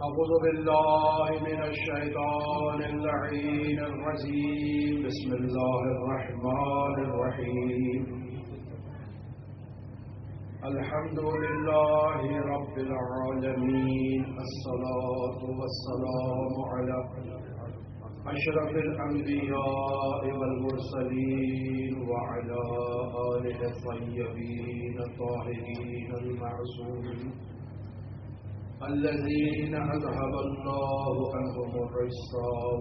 أعوذ بالله من الشيطان اللعين الرجيم بسم الله الرحمن الرحيم الحمد لله رب العالمين الصلاة والسلام على أشرف الأنبياء والمرسلين وعلى آله الطيبين الطاهرين المعصومين الذين أذهب الله عنهم الرجس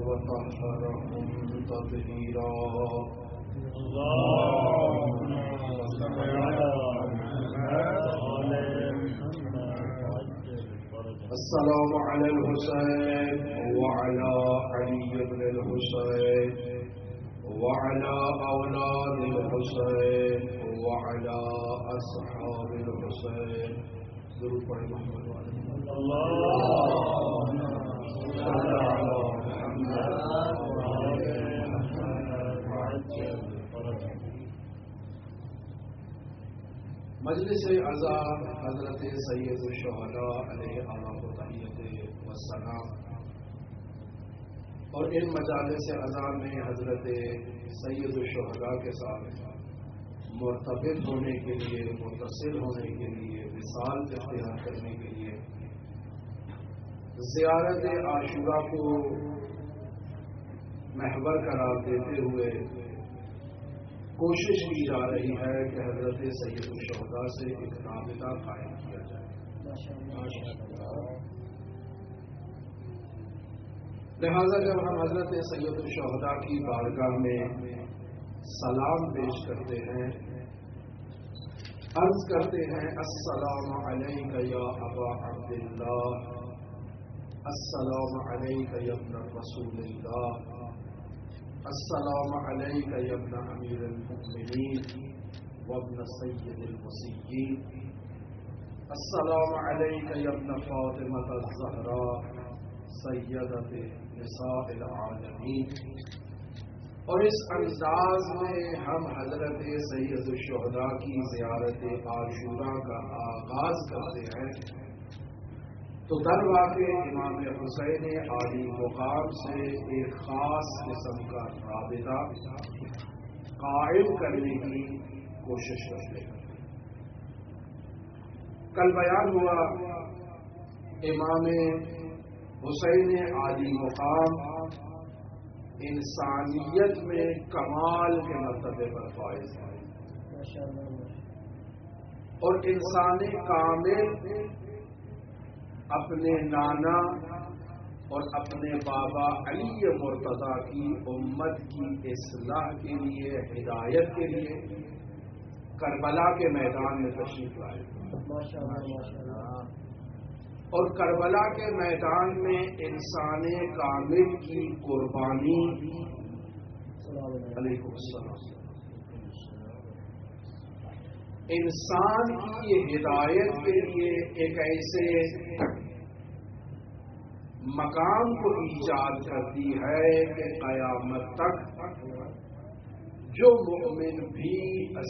وطهرهم تطهيرا اللهم صل على السلام على الحسين وعلى علي بن الحسين وعلى أولاد الحسين وعلى أصحاب الحسين درود پر محمد اللهم صل على محمد مجلس عزا حضرت سید الشہداء علیہ آلہ و تحیت والسلام اور ان مجالس عزا میں حضرت سید الشہداء کے ساتھ مرتبط ہونے کے لیے، متصل ہونے کے لیے، وصال اختیار کرنے کے لیے زیارت عاشورہ کو محور قرار دیتے ہوئے کوشش کی جا رہی ہے کہ حضرت سید الشہداء سے ایک رابطہ قائم کیا جائے۔ لہذا جب ہم حضرت سید الشہداء کی بارگاہ میں سلام پیش کرتے ہیں، عرض کرتے ہیں السلام علیک یا ابا عبداللہ، السلام علیک یا ابن رسول اللہ، السلام علیک یا ابن امیر المؤمنین وابن سید المسیحین، السلام علیک یا ابن فاطمۃ الزہراء سیدۃ نساء العالمین۔ اور اس انداز میں ہم حضرت سید الشہداء کی زیارت عاشورہ کا آغاز کرتے ہیں تو در واقع امام حسین عالی مقام سے ایک خاص قسم کا رابطہ قائم کرنے کی کوشش کرتے ہیں۔ کل بیان ہوا امام حسین عالی مقام انسانیت میں کمال کے مرتبے پر فائز ہے، اور انسان کامل اپنے نانا اور اپنے بابا علی مرتضیٰ کی امت کی اصلاح کے لیے، ہدایت کے لیے کربلا کے میدان میں تشریف لائے، اور کربلا کے میدان میں انسان کامل کی قربانی علیہ السلام، انسان کی ہدایت کے لیے ایک ایسے مقام کو ایجاد کرتی ہے کہ قیامت تک جو مؤمن بھی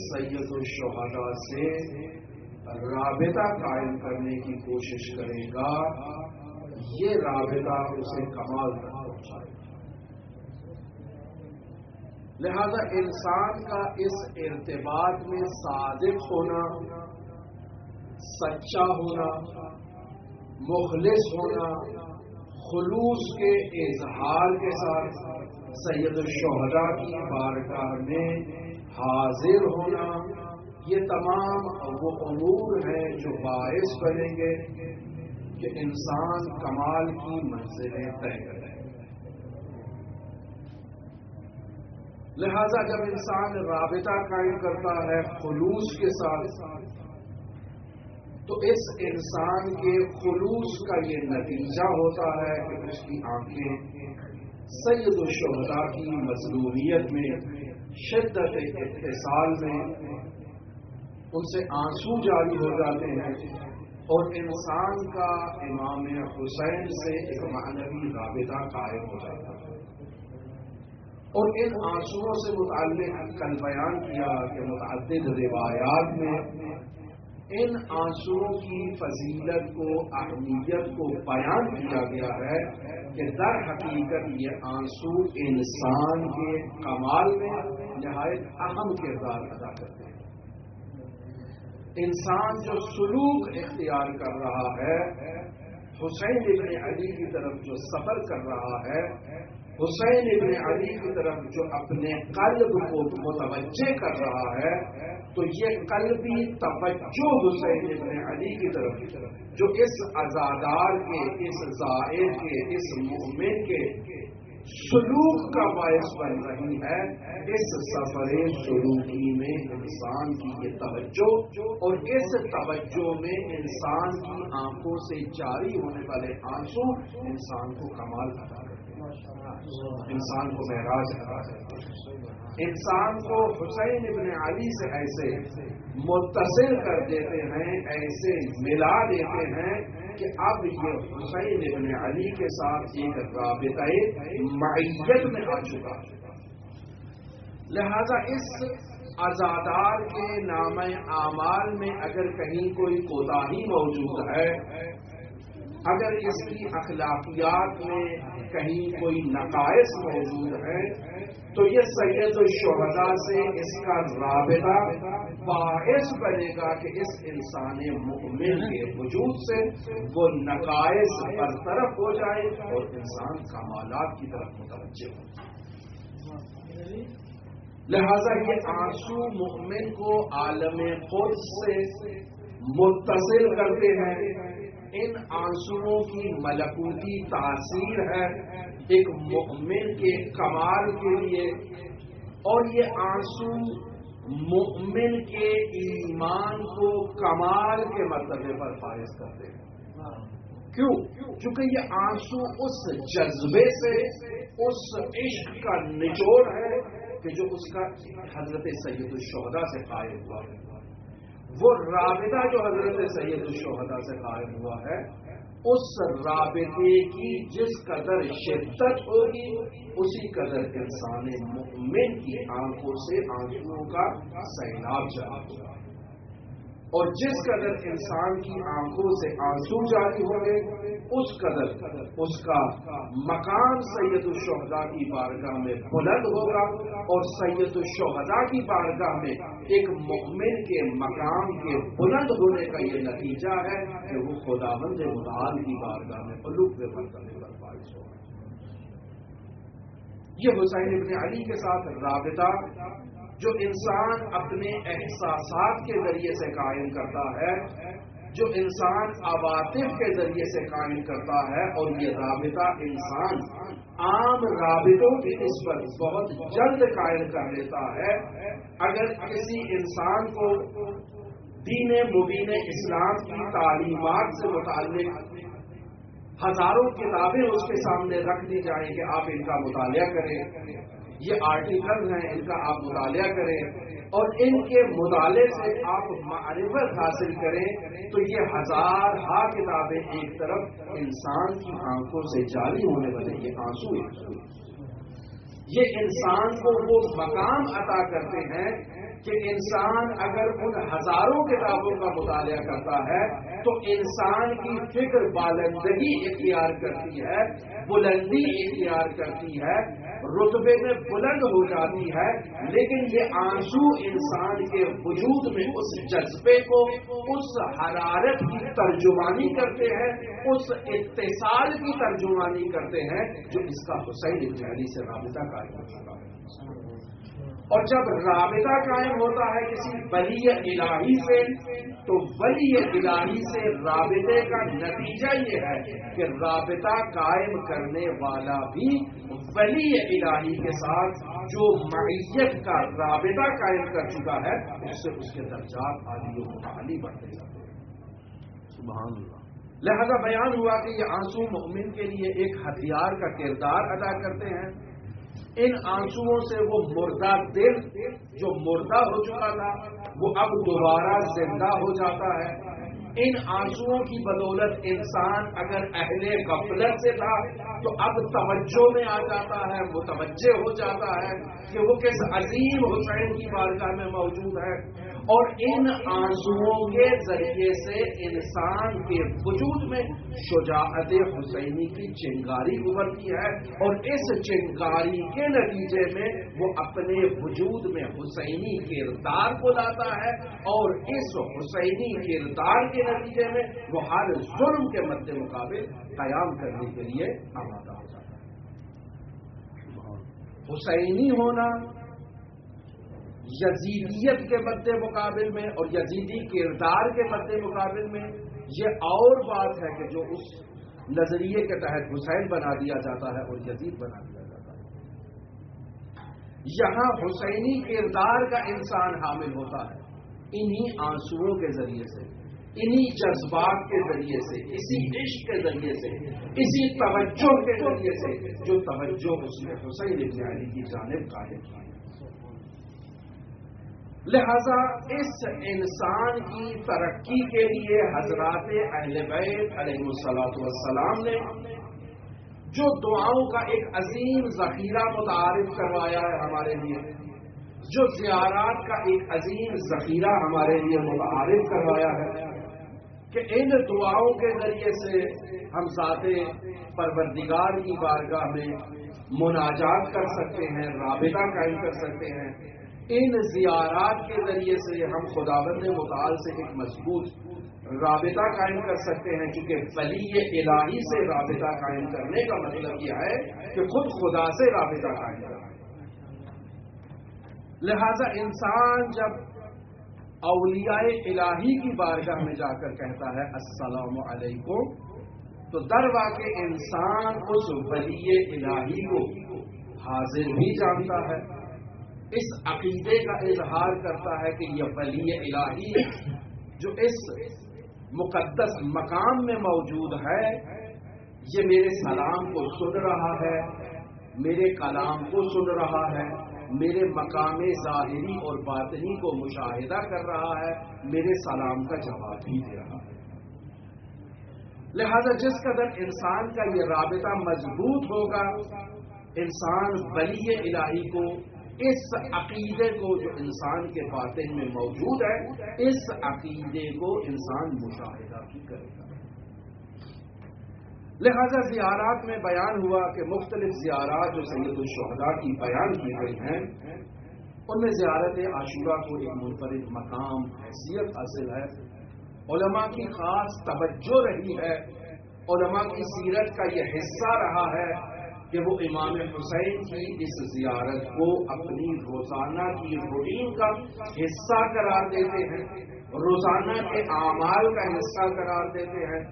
سید الشہداء سے رابطہ قائم کرنے کی کوشش کرے گا، یہ رابطہ اسے کمال تک پہنچائے گا۔ لہذا انسان کا اس ارتباط میں صادق ہونا، سچا ہونا، مخلص ہونا، خلوص کے اظہار کے ساتھ سید الشہداء کی بارگاہ میں حاضر ہونا، یہ تمام وہ امور ہیں جو باعث بنیں گے کہ انسان کمال کی منزلیں طے کرے۔ لہذا جب انسان رابطہ قائم کرتا ہے خلوص کے ساتھ، تو اس انسان کے خلوص کا یہ نتیجہ ہوتا ہے کہ اس کی آنکھیں سید الشہداء کی مظلومیت میں، شدت اتصال میں ان سے آنسو جاری ہو جاتے ہیں، اور انسان کا امام حسین سے ایک معنوی رابطہ قائم ہو جاتا ہے۔ اور ان آنسوؤں سے متعلق کل بیان کیا کہ متعدد روایات میں ان آنسوؤں کی فضیلت کو، اہمیت کو بیان کیا گیا ہے کہ در حقیقت یہ آنسو انسان کے کمال میں نہایت اہم کردار ادا کرتے ہیں۔ انسان جو سلوک اختیار کر رہا ہے، حسین ابن علی کی طرف جو سفر کر رہا ہے، حسین ابن علی کی طرف جو اپنے قلب کو متوجہ کر رہا ہے، تو یہ قلبی توجہ حسین ابن علی کی طرف جو اس عزادار کے، اس زائر کے، اس مومن کے سلوک کا باعث بن رہی ہے، اس سفر سلوکی میں انسان کی یہ توجہ، اور اس توجہ میں انسان کی آنکھوں سے جاری ہونے والے آنسو انسان کو کمال عطا کرتے ہیں، انسان کو معراج عطا کرتے ہیں، انسان کو حسین ابن علی سے ایسے متصل کر دیتے ہیں، ایسے ملا دیتے ہیں کہ اب یہ حسین ابن علی کے ساتھ ایک رابطہ معیت میں آ چکا ہے۔ لہذا اس عزادار کے نامہ اعمال میں اگر کہیں کوئی کوتاہی موجود ہے، اگر اس کی اخلاقیات میں کہیں کوئی نقائص موجود ہے، تو یہ سید الشہداء سے اس کا رابطہ باعث بنے گا کہ اس انسان مومن کے وجود سے وہ نقائص برطرف ہو جائے اور انسان کمالات کی طرف متوجہ ہو۔ لہذا یہ آنسو مومن کو عالم قدس سے متصل کرتے ہیں، ان آنسوؤں کی ملکوتی تاثیر ہے ایک مومن کے کمال کے لیے، اور یہ آنسو مومن کے ایمان کو کمال کے مرتبے پر فائز کرتے ہیں۔ کیوں؟ چونکہ یہ آنسو اس جذبے سے، اس عشق کا نچوڑ ہے کہ جو اس کا حضرت سید الشہداء سے قائم ہوا ہے۔ وہ رابطہ جو حضرت سید الشہداء سے قائم ہوا ہے، اس رابطے کی جس قدر شدت ہوگی، اسی قدر انسان مومن کی آنکھوں سے آنسوؤں کا سیلاب جاری ہوگا، اور جس قدر انسان کی آنکھوں سے آنسو جاری ہوں گے، اس قدر اس کا مقام سید الشہداء کی بارگاہ میں بلند ہوگا، اور سید الشہداء کی بارگاہ میں ایک مومن کے مقام کے بلند ہونے کا یہ نتیجہ ہے کہ وہ خداوند متعال کی بارگاہ میں علو کے مرتبے پر فائز ہوگا۔ یہ حسین ابن علی کے ساتھ رابطہ جو انسان اپنے احساسات کے ذریعے سے قائم کرتا ہے، جو انسان عواطف کے ذریعے سے قائم کرتا ہے، اور یہ رابطہ انسان عام رابطوں کی نسبت بہت جلد قائم کر لیتا ہے۔ اگر کسی انسان کو دین مبین اسلام کی تعلیمات سے متعلق ہزاروں کتابیں اس کے سامنے رکھ دی جائیں کہ آپ ان کا مطالعہ کریں، یہ آرٹیکل ہیں، ان کا آپ مطالعہ کریں، اور ان کے مطالعے سے آپ معرفت حاصل کریں، تو یہ ہزارہ کتابیں ایک طرف، انسان کی آنکھوں سے جاری ہونے والے یہ آنسو یہ انسان کو وہ مقام عطا کرتے ہیں کہ انسان اگر ان ہزاروں کتابوں کا مطالعہ کرتا ہے تو انسان کی فکر بالندگی اختیار کرتی ہے، بلندی اختیار کرتی ہے، رتبے میں بلند ہو جاتی ہے، لیکن یہ آنسو انسان کے وجود میں اس جذبے کو، اس حرارت کی ترجمانی کرتے ہیں، اس اتصال کی ترجمانی کرتے ہیں جو اس کا حسین ابن علی سے رابطہ قائم ہو چکا ہے۔ اور جب رابطہ قائم ہوتا ہے کسی ولی الہی سے، تو ولی الہی سے رابطے کا نتیجہ یہ ہے کہ رابطہ قائم کرنے والا بھی ولی الہی کے ساتھ جو معیت کا رابطہ قائم کر چکا ہے، اس سے اس کے درجات عالی و متعالی بڑھتے جاتے ہیں۔ سبحان اللہ۔ لہذا بیان ہوا کہ یہ آنسو مومن کے لیے ایک ہتھیار کا کردار ادا کرتے ہیں۔ ان آنسوؤں سے وہ مردہ دل جو مردہ ہو چکا تھا، وہ اب دوبارہ زندہ ہو جاتا ہے۔ ان آنسوؤں کی بدولت انسان اگر اہل غفلت سے تھا تو اب توجہ میں آ جاتا ہے، متوجہ ہو جاتا ہے کہ وہ کس عظیم حسین کی بارگاہ میں موجود ہے، اور ان آنسوؤں کے ذریعے سے انسان کے وجود میں شجاعت حسینی کی چنگاری ابھرتی ہے، اور اس چنگاری کے نتیجے میں وہ اپنے وجود میں حسینی کردار کو لاتا ہے، اور اس حسینی کردار کے نتیجے میں وہ ہر ظلم کے مد مقابل قیام کرنے کے لیے آمادہ ہو جاتا ہے۔ حسینی ہونا یزیدیت کے مد مقابل میں اور یزیدی کردار کے مد مقابل میں یہ اور بات ہے کہ جو اس نظریے کے تحت حسین بنا دیا جاتا ہے اور یزید بنا دیا جاتا ہے۔ یہاں حسینی کردار کا انسان حامل ہوتا ہے انہی آنسوؤں کے ذریعے سے، انہی جذبات کے ذریعے سے، اسی عشق کے ذریعے سے، اسی توجہ کے ذریعے سے جو توجہ اس نے حسین ابن علی کی جانب قائم کی۔ لہذا اس انسان کی ترقی کے لیے حضرات اہل بیت علیہ الصلوۃ والسلام نے جو دعاؤں کا ایک عظیم ذخیرہ متعارف کروایا ہے ہمارے لیے، جو زیارات کا ایک عظیم ذخیرہ ہمارے لیے متعارف کروایا ہے کہ ان دعاؤں کے ذریعے سے ہم ذات پروردگار کی بارگاہ میں مناجات کر سکتے ہیں، رابطہ قائم کر سکتے ہیں۔ ان زیارات کے ذریعے سے ہم خداوند متعال سے ایک مضبوط رابطہ قائم کر سکتے ہیں، کیونکہ ولی الہی سے رابطہ قائم کرنے کا مطلب یہ ہے کہ خود خدا سے رابطہ قائم کرنا۔ لہذا انسان جب اولیاء الہی کی بارگاہ میں جا کر کہتا ہے السلام علیکم، تو در واقع انسان اس ولی الہی کو حاضر بھی جانتا ہے، اس عقیدے کا اظہار کرتا ہے کہ یہ ولی الہی جو اس مقدس مقام میں موجود ہے، یہ میرے سلام کو سن رہا ہے، میرے کلام کو سن رہا ہے، میرے مقام ظاہری اور باطنی کو مشاہدہ کر رہا ہے، میرے سلام کا جواب بھی دے رہا ہے۔ لہذا جس قدر انسان کا یہ رابطہ مضبوط ہوگا، انسان ولی الہی کو، اس عقیدے کو جو انسان کے باطن میں موجود ہے، اس عقیدے کو انسان مشاہدہ بھی کرے گا۔ لہذا زیارات میں بیان ہوا کہ مختلف زیارات جو سید الشہداء کی بیان کی گئی ہیں، ان میں زیارت عاشورہ کو ایک منفرد مقام حیثیت حاصل ہے، علماء کی خاص توجہ رہی ہے، علماء کی سیرت کا یہ حصہ رہا ہے کہ وہ امام حسین کی اس زیارت کو اپنی روزانہ کی روٹین کا حصہ قرار دیتے ہیں، روزانہ کے اعمال کا حصہ قرار دیتے ہیں،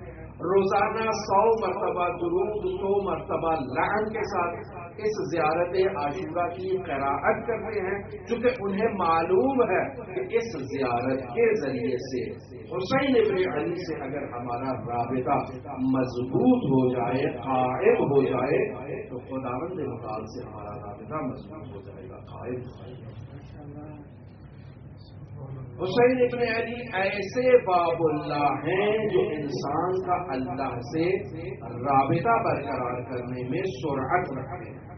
روزانہ 100 مرتبہ درود، 100 مرتبہ لعن کے ساتھ اس زیارت عاشورہ کی قراءت کرتے ہیں، چونکہ انہیں معلوم ہے کہ اس زیارت کے ذریعے سے حسین ابن علی سے اگر ہمارا رابطہ مضبوط ہو جائے، قائم ہو جائے، تو خداوند متعال سے ہمارا رابطہ مضبوط ہو جائے گا، قائم ہو جائے گا۔ حسین ابن علی ایسے باب اللہ ہیں جو انسان کا اللہ سے رابطہ برقرار کرنے میں سرعت رکھتے ہیں،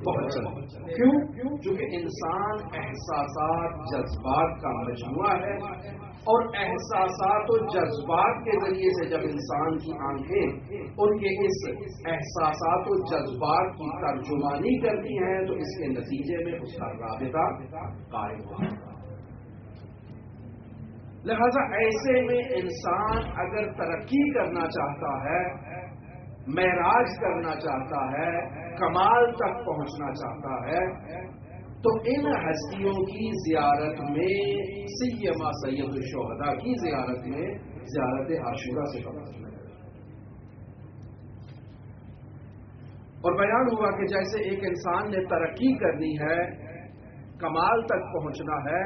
بہت جلد۔ کیوں؟ چونکہ انسان احساسات، جذبات کا مجموعہ ہے، اور احساسات و جذبات کے ذریعے سے جب انسان کی آنکھیں ان کے اس احساسات و جذبات کی ترجمانی کرتی ہیں تو اس کے نتیجے میں اس کا رابطہ قائم ہوتا ہے۔ لہذا ایسے میں انسان اگر ترقی کرنا چاہتا ہے، معراج کرنا چاہتا ہے، کمال تک پہنچنا چاہتا ہے، تو ان ہستیوں کی زیارت میں، سیما سید الشہداء کی زیارت میں، زیارت عاشورہ سے پہنچنا ہے۔ اور بیان ہوا کہ جیسے ایک انسان نے ترقی کرنی ہے، کمال تک پہنچنا ہے،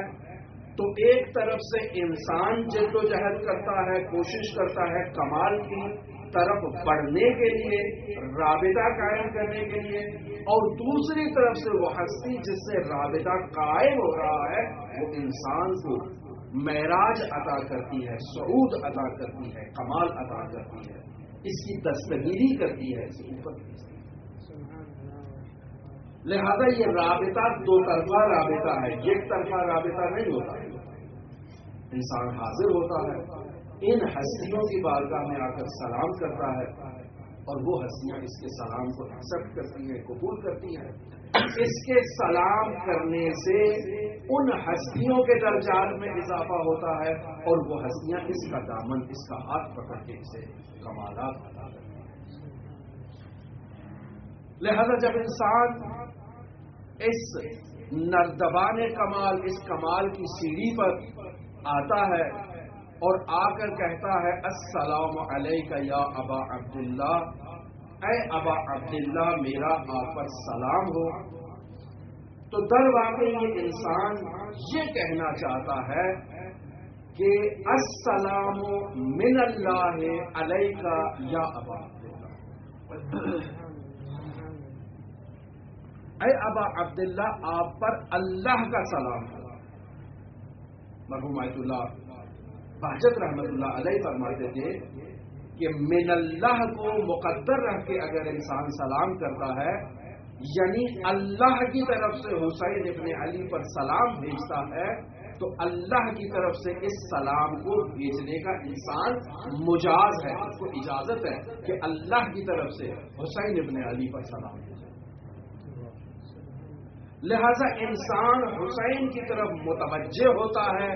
تو ایک طرف سے انسان جد و جہد کرتا ہے، کوشش کرتا ہے کمال کی طرف بڑھنے کے لیے، رابطہ قائم کرنے کے لیے، اور دوسری طرف سے وہ ہستی جس سے رابطہ قائم ہو رہا ہے وہ انسان کو معراج عطا کرتی ہے، صعود عطا کرتی ہے، کمال عطا کرتی ہے، اس کی دستگیری کرتی ہے، اس اوپر۔ لہذا یہ رابطہ دو طرفہ رابطہ ہے، ایک طرفہ رابطہ نہیں ہوتا۔ انسان حاضر ہوتا ہے، ان ہستیوں کی بارگاہ میں آ کر سلام کرتا ہے اور وہ ہستیاں اس کے سلام کو ایکسپٹ کرتی ہیں، قبول کرتی ہیں. اس کے سلام کرنے سے ان ہستیوں کے درجات میں اضافہ ہوتا ہے اور وہ ہستیاں اس کا دامن، اس کا ہاتھ پکڑ کے اسے کمالات عطا کرتی ہیں. لہذا جب انسان اس نردبان کمال، اس کمال کی سیڑھی پر آتا ہے اور آ کر کہتا ہے السلام علیکہ یا ابا عبداللہ، اے ابا عبداللہ میرا آپ پر سلام ہو، تو در واقع یہ انسان یہ کہنا چاہتا ہے کہ السلام من اللہ علیکہ یا ابا عبداللہ، اے ابا عبداللہ آپ پر اللہ کا سلام ہو. مرحوم آیت اللہ بہجت رحمت اللہ علیہ فرماتے تھے کہ من اللہ کو مقدر رکھ کے اگر انسان سلام کرتا ہے، یعنی اللہ کی طرف سے حسین ابن علی پر سلام بھیجتا ہے، تو اللہ کی طرف سے اس سلام کو بھیجنے کا انسان مجاز ہے، اس کو اجازت ہے کہ اللہ کی طرف سے حسین ابن علی پر سلام بھیجے. لہذا انسان حسین کی طرف متوجہ ہوتا ہے،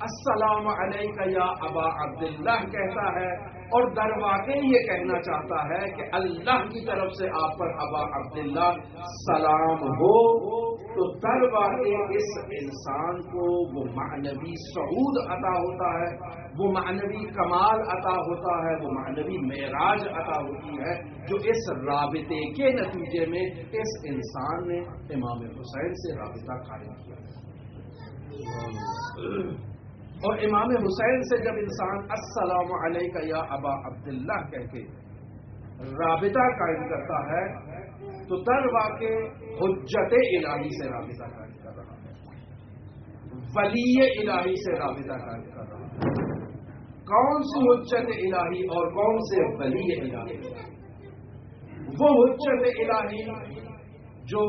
السلام علیکہ یا ابا عبداللہ کہتا ہے، اور در واقع یہ کہنا چاہتا ہے کہ اللہ کی طرف سے آپ پر ابا عبداللہ سلام ہو، تو در واقع اس انسان کو وہ معنوی صعود عطا ہوتا ہے، وہ معنوی کمال عطا ہوتا ہے، وہ معنوی معراج عطا ہوتی ہے جو اس رابطے کے نتیجے میں اس انسان نے امام حسین سے رابطہ قائم کیا. اور امام حسین سے جب انسان السلام علیکہ یا ابا عبداللہ کہہ کے رابطہ قائم کرتا ہے تو در واقع حجت الہی سے رابطہ قائم کر رہا ہے، ولی الہی سے رابطہ قائم کر رہا ہے. کون سی حجت الہی اور کون سے ولی الہی؟ وہ حجت الہی جو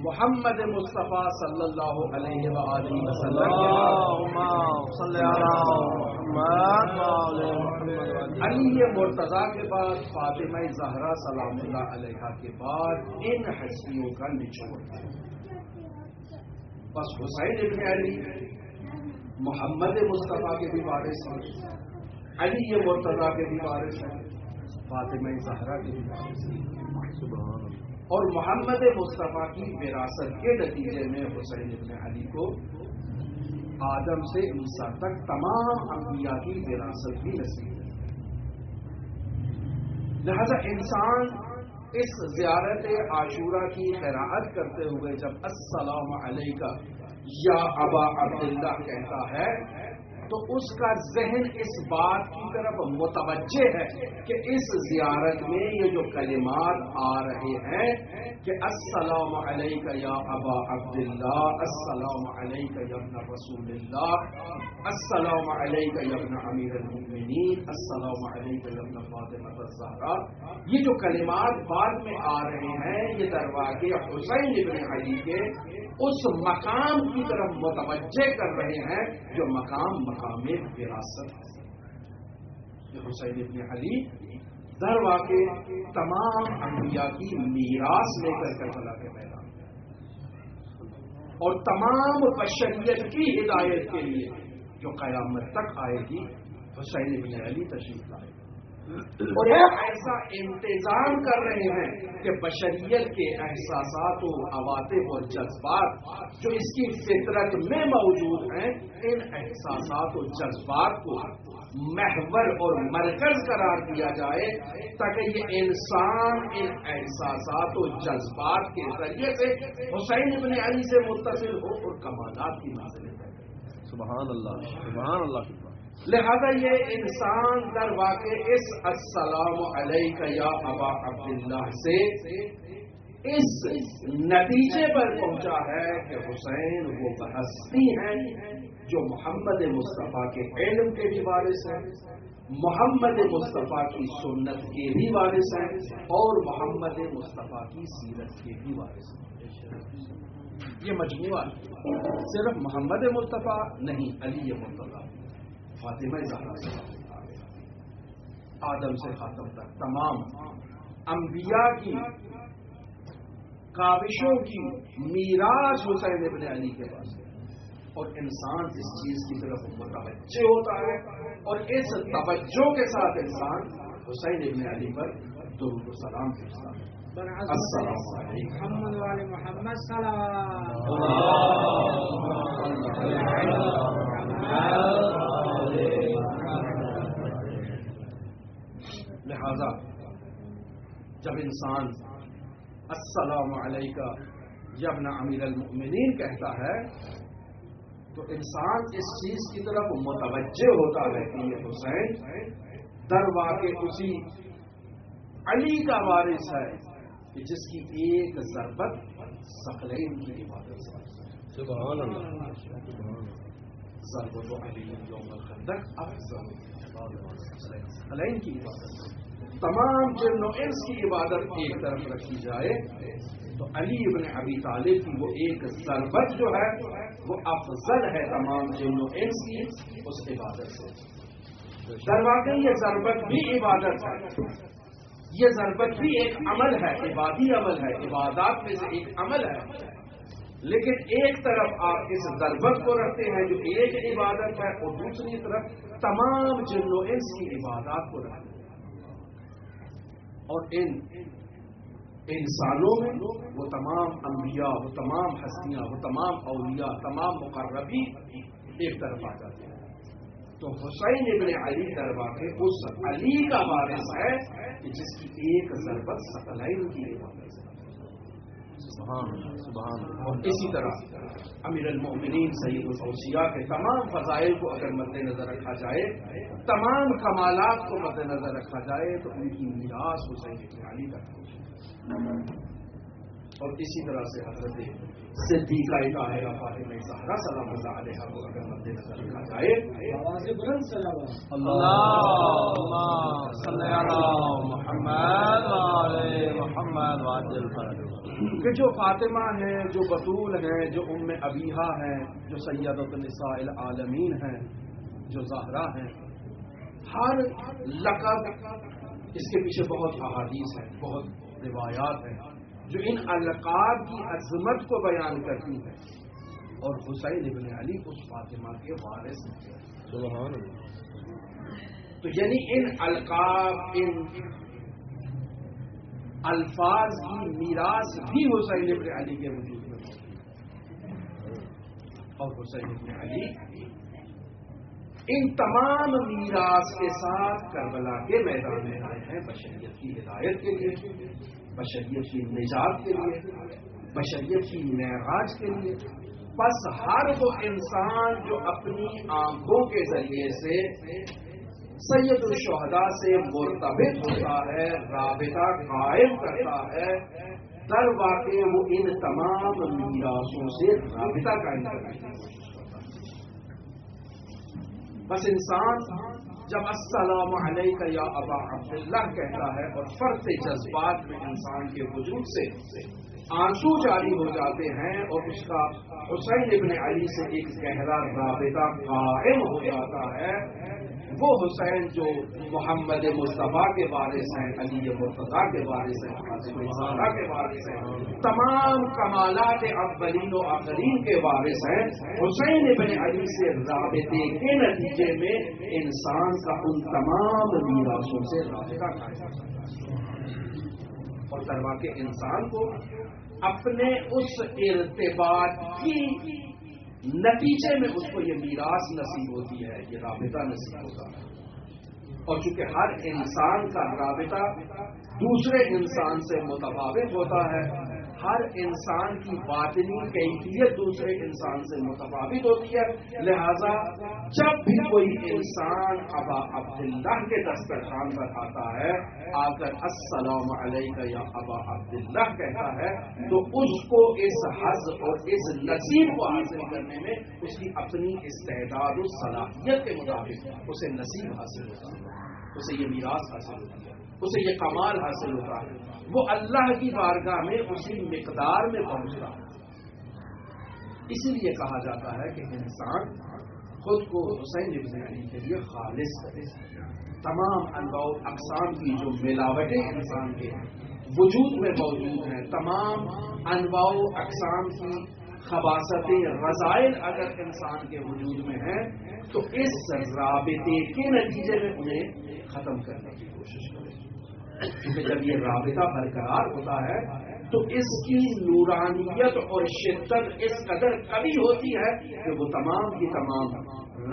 محمد مصطفیٰ صلی اللہ علیہ وآلہ وسلم علی مرتضیٰ کے بعد فاطمہ زہرا سلام اللہ علیہا کے بعد ان ہستیوں کا نچوڑ ہے. بس حسین ابن علی محمد مصطفیٰ کے بھی وارث ہیں، علی مرتضیٰ کے بھی وارث ہیں، فاطمہ زہرا کے بھی وارث ہیں. اور محمد مصطفیٰ کی وراثت کے نتیجے میں حسین ابن علی کو آدم سے عیسیٰ تک تمام انبیاء کی وراثت بھی نصیب ہے. لہذا انسان اس زیارت عاشورہ کی قراءت کرتے ہوئے جب السلام علیکہ یا ابا عبداللہ کہتا ہے تو اس کا ذہن اس بات کی طرف متوجہ ہے کہ اس زیارت میں یہ جو کلمات آ رہے ہیں کہ السلام علیکہ یا ابا عبداللہ، السلام علیکہ یا ابن رسول اللہ، السلام علیکہ یا ابن امیر المؤمنین، السلام علیکہ یا ابن فاطمہ الزہرا، یہ جو کلمات بعد میں آ رہے ہیں یہ در واقع حسین ابن علی کے اس مقام کی طرف متوجہ کر رہے ہیں جو مقام وراثت ہے. یہ حسین ابن علی در واقع تمام انبیاء کی میراث لے کر کربلا کے میدان اور تمام بشریت کی ہدایت کے لیے جو قیامت تک آئے گی حسین ابن علی تشریف لائے اور ایسا انتظام کر رہے ہیں کہ بشریت کے احساسات و عواطف اور جذبات جو اس کی فطرت میں موجود ہیں، ان احساسات و جذبات کو محور اور مرکز قرار دیا جائے تاکہ یہ انسان ان احساسات و جذبات کے ذریعے سے حسین ابن علی سے متصل ہو اور کمالات کی منزلیں طے کرے. سبحان اللہ، سبحان اللہ. لہذا یہ انسان در واقع اس السلام علیکہ یا ابا عبداللہ سے اس نتیجے پر پہنچا ہے کہ حسین وہ ہستی ہیں جو محمد مصطفیٰ کے علم کے بھی وارث ہیں، محمد مصطفیٰ کی سنت کے بھی وارث ہیں اور محمد مصطفیٰ کی سیرت کے بھی وارث ہیں. یہ مجموعہ صرف محمد مصطفیٰ نہیں، علی مرتضیٰ، فاطمہ زہرا سے آدم سے خاتم تک تمام انبیاء کی کاوشوں کی میراث حسین ابن علی کے پاس ہے، اور انسان اس چیز کی طرف متوجہ ہوتا ہے، اور اس توجہ کے ساتھ انسان حسین ابن علی پر درود و سلام بھیجتا ہے۔ السلام علیکم محمد والے محمد لہذا جب انسان السلام علیکہ یا ابن امیر المؤمنین کہتا ہے تو انسان اس چیز کی طرف متوجہ ہوتا ہے کہ یہ حسین در واقع اسی علی کا وارث ہے کہ جس کی ایک ضربت ثقلین کی عبادت سے سبحان اللہ، ضربت علی یوم الخندق افضل ثقلین کی عبادت، تمام جن و انس کی عبادت ایک طرف رکھی جائے تو علی ابن ابی طالب کی وہ ایک ضربت جو ہے وہ افضل ہے تمام جن و انس کی اس عبادت سے۔ در واقع یہ ضربت بھی عبادت ہے، یہ ضربت بھی ایک عمل ہے، عبادی عمل ہے، عبادات میں سے ایک عمل ہے، لیکن ایک طرف آپ اس ضربت کو رکھتے ہیں جو ایک عبادت ہے، اور دوسری طرف تمام جن و انس کی عبادات کو رکھتے ہیں، اور ان انسانوں میں وہ تمام انبیاء، وہ تمام ہستیاں، وہ تمام اولیاء، تمام مقربین ایک طرف آ جاتے ہیں۔ تو حسین ابن علی در واقع اس علی کا وارث ہے کہ جس کی ایک ضربت ثقلین کی عبادت ہے۔ سبحان اللہ۔ اور اسی طرح امیر المؤمنین سید الاوصیاء کے تمام فضائل کو اگر مد نظر رکھا جائے، تمام کمالات کو مد نظر رکھا جائے تو ان کی میراث حسین ابن علی تک پہنچے۔ اور اسی طرح سے حضرت صدیقہ طاہرہ فاطمہ زہرا سلام اللہ علیہا کو اگر مد نظر رکھا جائے، آواز بلند صلوات اللہم صلی علی محمد وعلی محمد وعجل فرجہ، کہ جو فاطمہ ہیں، جو بطول ہیں، جو ام ابیہا ہیں، جو سیدۃ النساء العالمین ہیں، جو زہرا ہیں، ہر لقب اس کے پیچھے بہت احادیث ہیں، بہت روایات ہیں جو ان القاب کی عظمت کو بیان کرتی ہیں، اور حسین ابن علی اس فاطمہ کے وارث ہیں۔ سبحان اللہ۔ تو یعنی ان القاب، ان الفاظ کی میراث بھی حسین ابن علی کے وجود میں موجود ہے، اور حسین ابن علی ان تمام میراث کے ساتھ کربلا کے میدان میں آئے ہیں بشریت کی ہدایت کے لیے، بشریت کی نجات کے لیے، بشریت کی معراج کے لیے۔ بس ہر وہ انسان جو اپنی آنکھوں کے ذریعے سے سید الشہداء سے مرتبط ہوتا ہے، رابطہ قائم کرتا ہے، در واقع وہ ان تمام میراثوں سے رابطہ قائم کرنے کی کوشش کرتا ہے۔ بس انسان جب السلام علیکہ یا ابا عبداللہ کہتا ہے اور فرط جذبات میں انسان کے وجود سے آنسو جاری ہو جاتے ہیں اور اس کا حسین ابن علی سے ایک گہرا رابطہ قائم ہو جاتا ہے، وہ حسین جو محمد مصطفیٰ کے وارث ہیں، علی مرتضیٰ کے وارث ہیں، فاطمہ زہرا کے وارث ہیں، تمام کمالات اولین و آخرین کے وارث ہیں، حسین ابن علی سے رابطے کے نتیجے میں انسان کا ان تمام میراثوں سے رابطہ قائم ہوتا ہے، اور دروا کے انسان کو اپنے اس ارتباط کی نتیجے میں اس کو یہ میراث نصیب ہوتی ہے، یہ رابطہ نصیب ہوتا ہے۔ اور چونکہ ہر انسان کا رابطہ دوسرے انسان سے متفاوت ہوتا ہے، ہر انسان کی باطنی کیفیت دوسرے انسان سے متفاوت ہوتی ہے، لہذا جب بھی کوئی انسان ابا عبداللہ کے دسترخوان پر آتا ہے، آ کر السلام علیکہ یا ابا عبداللہ کہتا ہے، تو اس کو اس حظ اور اس نصیب کو حاصل کرنے میں اس کی اپنی استعداد و صلاحیت کے مطابق اسے نصیب حاصل ہوتا ہے، اسے یہ میراث حاصل ہوتی ہے، اسے یہ کمال حاصل ہوتا ہے، وہ اللہ کی بارگاہ میں اسی مقدار میں پہنچتا ہے۔ اسی لیے کہا جاتا ہے کہ انسان خود کو حسین ابن علی کے لیے خالص کرے. تمام انواع و اقسام کی جو ملاوٹیں انسان کے وجود میں موجود ہیں، تمام انواع و اقسام کی خباثتیں، رذائل اگر انسان کے وجود میں ہیں تو اس رابطے کے نتیجے میں انہیں ختم کرنے کی کوشش کریں. کیونکہ جب یہ رابطہ برقرار ہوتا ہے تو اس کی نورانیت اور شدت اس قدر کبھی ہوتی ہے کہ وہ تمام کی تمام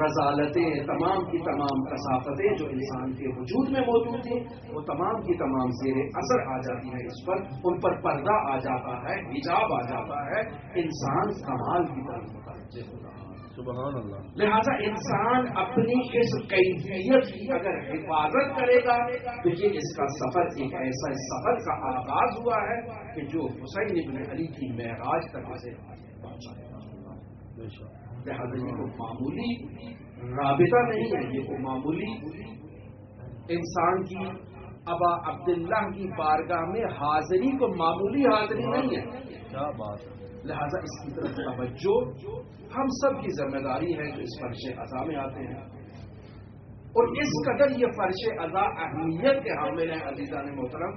رذالتیں، تمام کی تمام کثافتیں جو انسان کے وجود میں موجود تھیں وہ تمام کی تمام زیر اثر آ جاتی ہیں، اس پر ان پر پردہ آ جاتا ہے، حجاب آ جاتا ہے، انسان کمال کی طرف متوجہ ہوتا ہے. سبحان اللہ. لہذا انسان اپنی اس کیفیت کی اگر حفاظت کرے گا تو یہ اس کا سفر ایک ایسا سفر کا آغاز ہوا ہے کہ جو حسین ابن علی کی معراج تک اسے پہنچائے گا. لہذا یہ کوئی معمولی رابطہ نہیں ہے، یہ کوئی معمولی انسان کی ابا عبداللہ کی بارگاہ میں حاضری کو معمولی حاضری نہیں ہے. کیا بات ہے. لہذا اس کی طرف توجہ ہم سب کی ذمہ داری ہے جو اس فرش اذا میں آتے ہیں، اور اس قدر یہ فرش اذا اہمیت کے حامل ہیں. عزیزان محترم،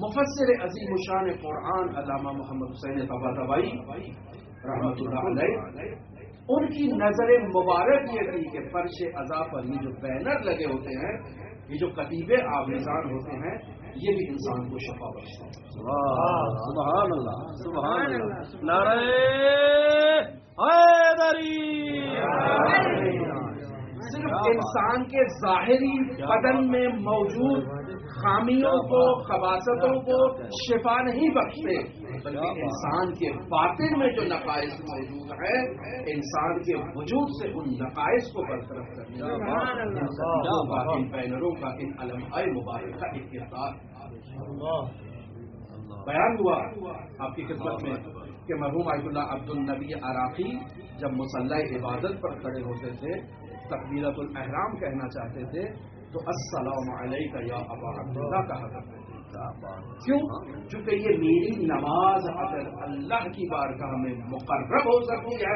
مفسر عظیم الشان قرآن علامہ محمد حسین طباطبائی رحمۃ اللہ علیہ، ان کی نظر مبارک یہ تھی کہ فرش اذا پر یہ جو بینر لگے ہوتے ہیں، یہ جو کتیبے آویزان ہوتے ہیں، یہ بھی انسان کو شفا بخشتے ہیں. سبحان اللہ. سبحان اللہ. نعرہ حیدری. صرف انسان کے ظاہری بدن میں موجود خامیوں کو، خباثتوں کو شفا نہیں بخشتے، بلکہ انسان کے باطن میں جو نقائص موجود ہیں، انسان کے وجود سے ان نقائص کو برطرف کرنے کا ان بینروں کا، ان علماء مبارک کا ایک کردار بیان ہوا آپ کی خدمت میں کہ مرحوم آیت اللہ عبد النبی عراقی جب مصلی عبادت پر کھڑے ہوتے تھے، تکبیرۃ الاحرام کہنا چاہتے تھے تو السلام علیکہ یا ابا عبداللہ کہا کرتے تھے. کیوں؟ چونکہ یہ میری نماز اگر اللہ کی بارگاہ میں مقرب ہو سکتی ہے،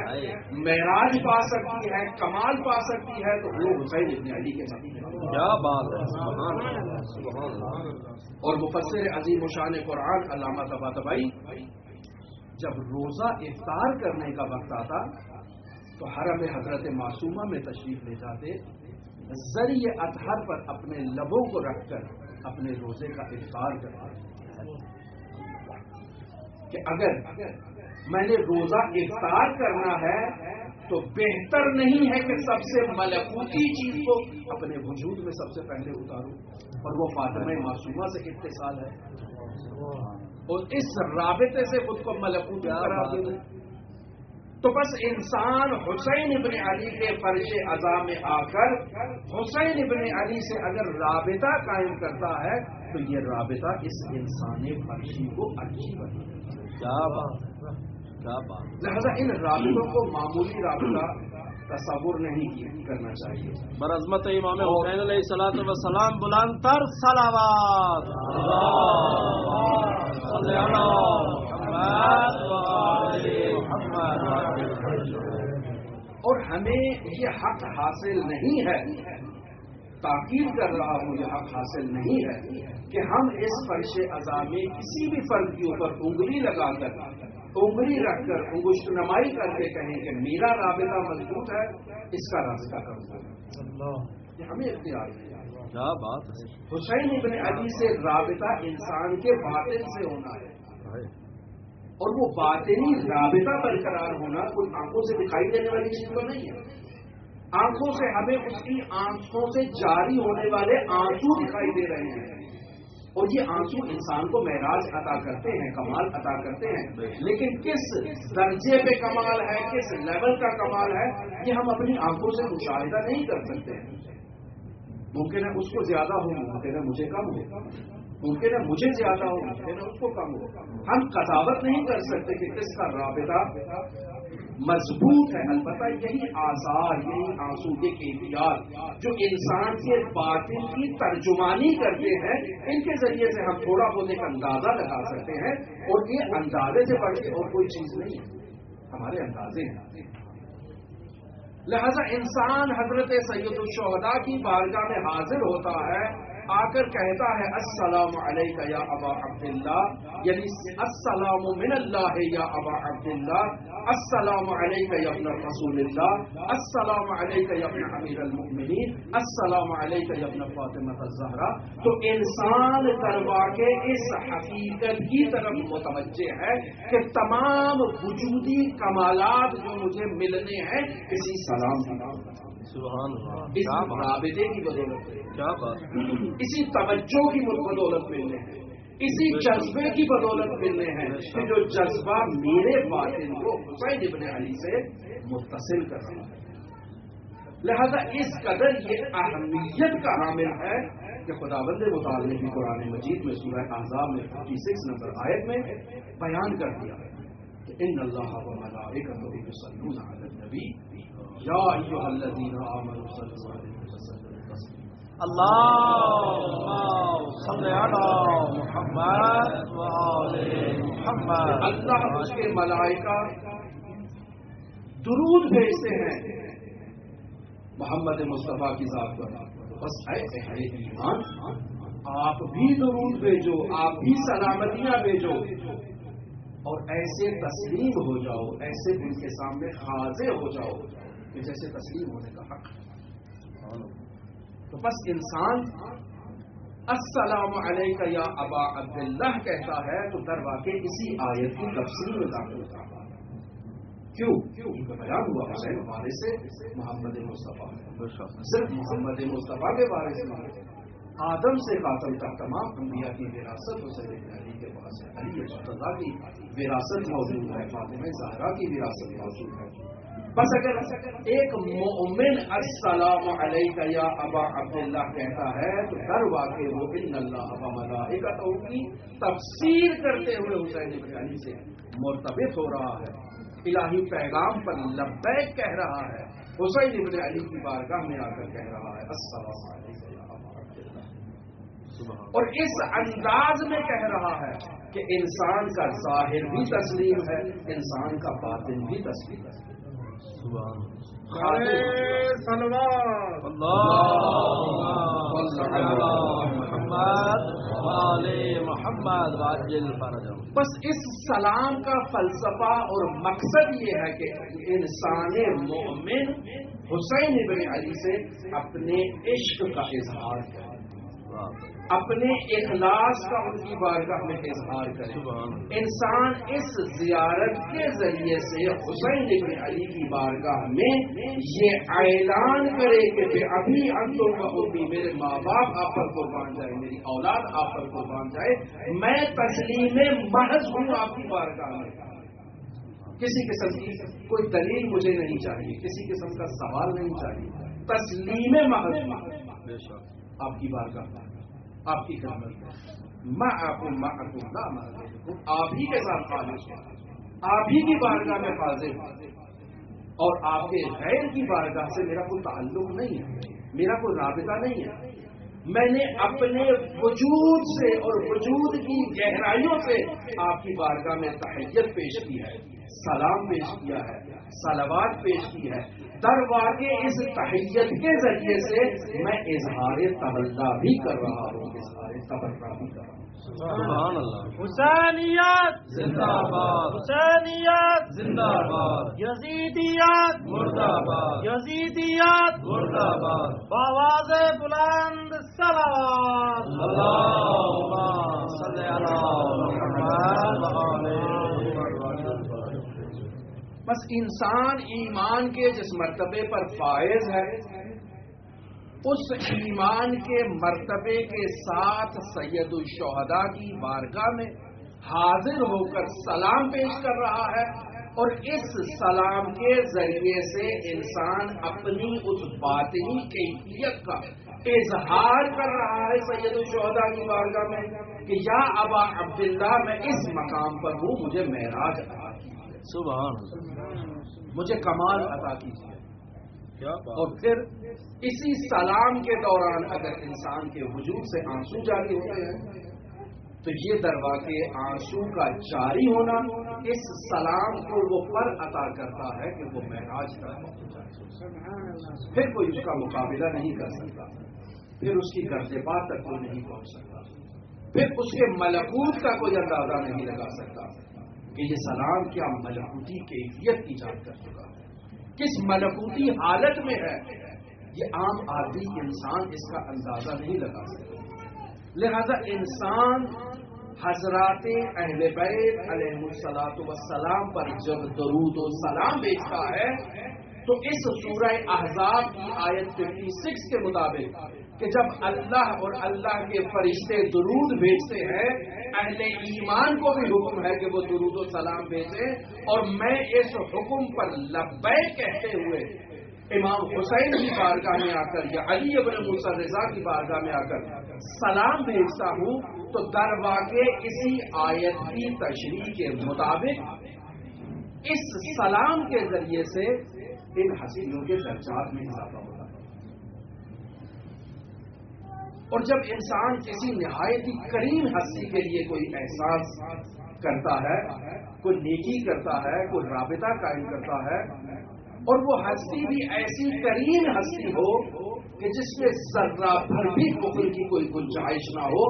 معراج پا سکتی ہے، کمال پا سکتی ہے، تو وہ حسین ابن علی کے ساتھ. کیا بات ہے. سبحان اللہ. سبحان اللہ. اور مفسر عظیم الشان قرآن علامہ طباطبائی جب روزہ افطار کرنے کا وقت آتا تو حرم حضرت معصومہ میں تشریف لے جاتے، ذریعہ اطہر پر اپنے لبوں کو رکھ کر اپنے روزے کا افطار کرتے کہ اگر میں نے روزہ افطار کرنا ہے تو بہتر نہیں ہے کہ سب سے ملکوتی چیز کو اپنے وجود میں سب سے پہلے اتاروں، اور وہ فاطمہ معصومہ سے اتصال ہے، اور اس رابطے سے خود کو ملکوتی قرار دے. تو بس انسان حسین ابن علی کے فرش اذا میں آ کر حسین ابن علی سے اگر رابطہ قائم کرتا ہے تو یہ رابطہ اس انسان فرشی کو اچھی بنے. کیا بات ہے. کیا بات. لہذا ان رابطوں کو معمولی رابطہ تصور نہیں کرنا چاہیے. برعظمت امام حسین علیہ الصلوۃ والسلام بلند تر صلوات. اور ہمیں یہ حق حاصل نہیں ہے، تاکید کر رہا ہوں، یہ حق حاصل نہیں ہے کہ ہم اس فرش اذا میں کسی بھی فرد کے اوپر انگلی لگا کر، انگلی رکھ کر، انگشت نمائی کر کے کہیں کہ میرا رابطہ مضبوط ہے، اس کا رابطہ کروں. یہ ہمیں اختیار ہے. کیا بات ہے. حسین ابن علی سے رابطہ انسان کے باطن سے ہونا ہے، اور وہ باطنی رابطہ برقرار ہونا کوئی آنکھوں سے دکھائی دینے والی چیز تو نہیں ہے. آنکھوں سے ہمیں اس کی آنکھوں سے جاری ہونے والے آنسو دکھائی دے رہے ہیں، اور یہ آنسو انسان کو معراج عطا کرتے ہیں، کمال عطا کرتے ہیں، لیکن کس درجے پہ کمال ہے، کس لیول کا کمال ہے، یہ ہم اپنی آنکھوں سے مشاہدہ نہیں کر سکتے. ممکن ہے اس کو زیادہ ہو، ممکن ہے مجھے کم ہو، ممکن ہے مجھے زیادہ ہو، ممکن ہے اس کو کم ہو. ہم قضاوت نہیں کر سکتے کہ کس کا رابطہ مضبوط ہے. البتہ یہی آثار، یہی آنسو، یہ کیفیات جو انسان کے باطن کی ترجمانی کرتے ہیں، ان کے ذریعے سے ہم تھوڑا بہت ایک اندازہ لگا سکتے ہیں، اور یہ اندازے سے بڑھ کے اور کوئی چیز نہیں ہے. ہمارے اندازے ہیں. لہذا انسان حضرت سید الشہداء کی بارگاہ میں حاضر ہوتا ہے، آ کر کہتا ہے السلام علیک یا ابا عبداللہ، یعنی السلام من اللہ یا ابا عبداللہ، السلام علیک یا ابن رسول اللہ، السلام علیک یا ابن امیر المؤمنین، السلام علیک یا ابن فاطمہ الزہرا. تو انسان دروا کے اس حقیقت کی طرف متوجہ ہے کہ تمام وجودی کمالات جو مجھے ملنے ہیں اسی سلام کی سبحان اللہ، اس رابطے کی بدولت ہے، کیا بات، اسی توجہ کی بدولت ملنے ہیں، اسی جذبے کی بدولت ملنے ہیں کہ جو جذبہ میرے باطن کو حسین ابن علی سے متصل کر رہا ہے. لہذا اس قدر یہ اہمیت کا حامل ہے کہ خداوند متعال نے بھی قرآن مجید میں سورہ احزاب میں 56 نمبر آیت میں بیان کر دیا کہ ان اللہ و ملائکتہ یصلون علی النبی یا ایھا الذین آمنوا صلوا علیہ وسلم تسلیما. اللهم صل علی محمد و آل محمد. اللہ اس کے ملائکہ درود بھیجتے ہیں محمد مصطفیٰ کی ذات پر. بس اے اہل ایمان، آپ بھی درود بھیجو، آپ بھی سلامتیاں بھیجو اور ایسے تسلیم ہو جاؤ، ایسے ان کے سامنے حاضر ہو جاؤ کہ جیسے تسلیم ہونے کا حق ہے. تو بس انسان السلام علیک یا ابا عبداللہ کہتا ہے تو در واقع اسی آیت کی تفسیر میں داخل ہوتا ہے. کیوں؟ ان کا بیان ہوا حسین بارے سے محمد مصطفیٰ، صرف محمد مصطفیٰ کے بارے سے نہیں، آدم سے قاتل تک تمام انبیاء کی وراثت حسین بن علی کے پاس ہے. علی رضی اللہ کی وراثت موجود ہے، فاطمہ زہرا کی وراثت موجود ہے. بس اگر ایک مومن السلام علیک یا ابا عبداللہ کہتا ہے تو در واقع وہ ان اللہ و ملائکتہ کی تفسیر کرتے ہوئے حسین بن علی سے مرتبط ہو رہا ہے، الہی پیغام پر لبیک کہہ رہا ہے، حسین بن علی کی بارگاہ میں آ کر کہہ رہا ہے السلام علیک یا ابا عبداللہ. اور اس انداز میں کہہ رہا ہے کہ انسان کا ظاہر بھی تسلیم ہے، انسان کا باطن بھی تسلیم ہے. بس اس سلام کا فلسفہ اور مقصد یہ ہے کہ انسان مومن حسین بن علی سے اپنے عشق کا اظہار کرے، اپنے اخلاص کا ان کی بارگاہ میں اظہار کرے. انسان اس زیارت کے ذریعے سے حسین بن علی کی بارگاہ میں یہ اعلان کرے کہ ابھی انتم و امی، میرے ماں باپ آپ پر قربان جائے، میری اولاد آپ پر قربان جائے، میں تسلیم محض ہوں آپ کی بارگاہ میں. کسی قسم کی کوئی دلیل مجھے نہیں چاہیے، کسی قسم کا سوال نہیں چاہیے، تسلیم محض آپ کی بارگاہ میں، آپ کی خدمت میں. میں آپ آپ ہی کے ساتھ حاضر ہوں، آپ ہی کی بارگاہ میں حاضر ہوں، اور آپ کے غیر کی بارگاہ سے میرا کوئی تعلق نہیں ہے، میرا کوئی رابطہ نہیں ہے. میں نے اپنے وجود سے اور وجود کی گہرائیوں سے آپ کی بارگاہ میں تحیت پیش کی ہے، سلام پیش کیا ہے، صلوات پیش کی ہے. در واقع اس تحیت کے ذریعے سے میں اظہار تبرہ بھی کر رہا ہوں، اظہار تبرہ بھی کر رہا ہوں. سبحان اللہ. حسینیت زندہ باد، حسینیت زندہ باد، یزیدیت مردہ باد، یزیدیت مردہ باد. بآواز بلند صلوات، اللہم صل علی محمد و آل محمد. بس انسان ایمان کے جس مرتبے پر فائز ہے، اس ایمان کے مرتبے کے ساتھ سید الشہداء کی بارگاہ میں حاضر ہو کر سلام پیش کر رہا ہے، اور اس سلام کے ذریعے سے انسان اپنی اس باطنی کیفیت کا اظہار کر رہا ہے سید الشہداء کی بارگاہ میں کہ یا ابا عبداللہ، میں اس مقام پر ہوں، مجھے معراج عطا کیجیے، سبحان، مجھے کمال عطا کیجیے. کیا بات. اور پھر اسی سلام کے دوران اگر انسان کے وجود سے آنسو جاری ہوتے ہیں تو یہ درواقع آنسو کا جاری ہونا اس سلام کو وہ پر عطا کرتا ہے کہ وہ معراج تک پہنچ جائے. پھر کوئی اس کا مقابلہ نہیں کر سکتا، پھر اس کی گردبات تک کوئی نہیں پہنچ سکتا، پھر اس کے ملکوت کا کوئی اندازہ نہیں لگا سکتا کہ یہ سلام کیا ملکوتی کیفیت ایجاد کر چکا ہے، کس ملکوتی حالت میں ہے. یہ عام آدمی انسان اس کا اندازہ نہیں لگا سکتا. لہذا انسان حضرات اہل بیت علیہ الصلوۃ والسلام پر جب درود و سلام بھیجتا ہے تو اس سورہ احزاب کی آیت 56 کے مطابق کہ جب اللہ اور اللہ کے فرشتے درود بھیجتے ہیں، اہل ایمان کو بھی حکم ہے کہ وہ درود و سلام بھیجیں، اور میں اس حکم پر لبیک کہتے ہوئے امام حسین کی بارگاہ میں آ کر یا علی ابن موسیٰ رضا کی بارگاہ میں آ کر سلام بھیجتا ہوں، تو در واقع اسی آیت کی تشریح کے مطابق اس سلام کے ذریعے سے ان حسینوں کے درجات میں اضافہ ہوتا ہے. اور جب انسان کسی نہایت ہی کریم ہستی کے لیے کوئی احساس کرتا ہے، کوئی نیکی کرتا ہے، کوئی رابطہ قائم کرتا ہے، اور وہ ہستی بھی ایسی کریم ہستی ہو کہ جس میں ذرہ بھر بھی کفر کی کوئی گنجائش نہ ہو،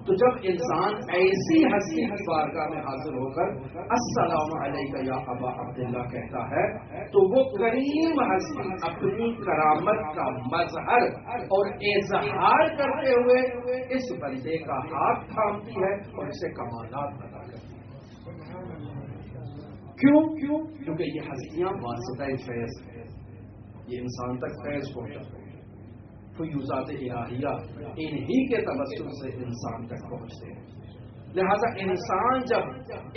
تو جب انسان ایسی ہستی کی بارگاہ میں حاضر ہو کر السلام علیکم یا ابا عبداللہ کہتا ہے، تو وہ کریم ہستی اپنی کرامت کا مظہر اور اظہار کرتے ہوئے اس بندے کا ہاتھ تھامتی ہے اور اسے کمالات ادا کرتی ہے. کیوں؟ کیونکہ یہ ہستیاں واسطہ فیض ہے، یہ انسان تک فیض پہنچاتے ہیں. فیوزات الہیہ انہی کے توسط سے انسان تک پہنچتے ہیں. لہذا انسان جب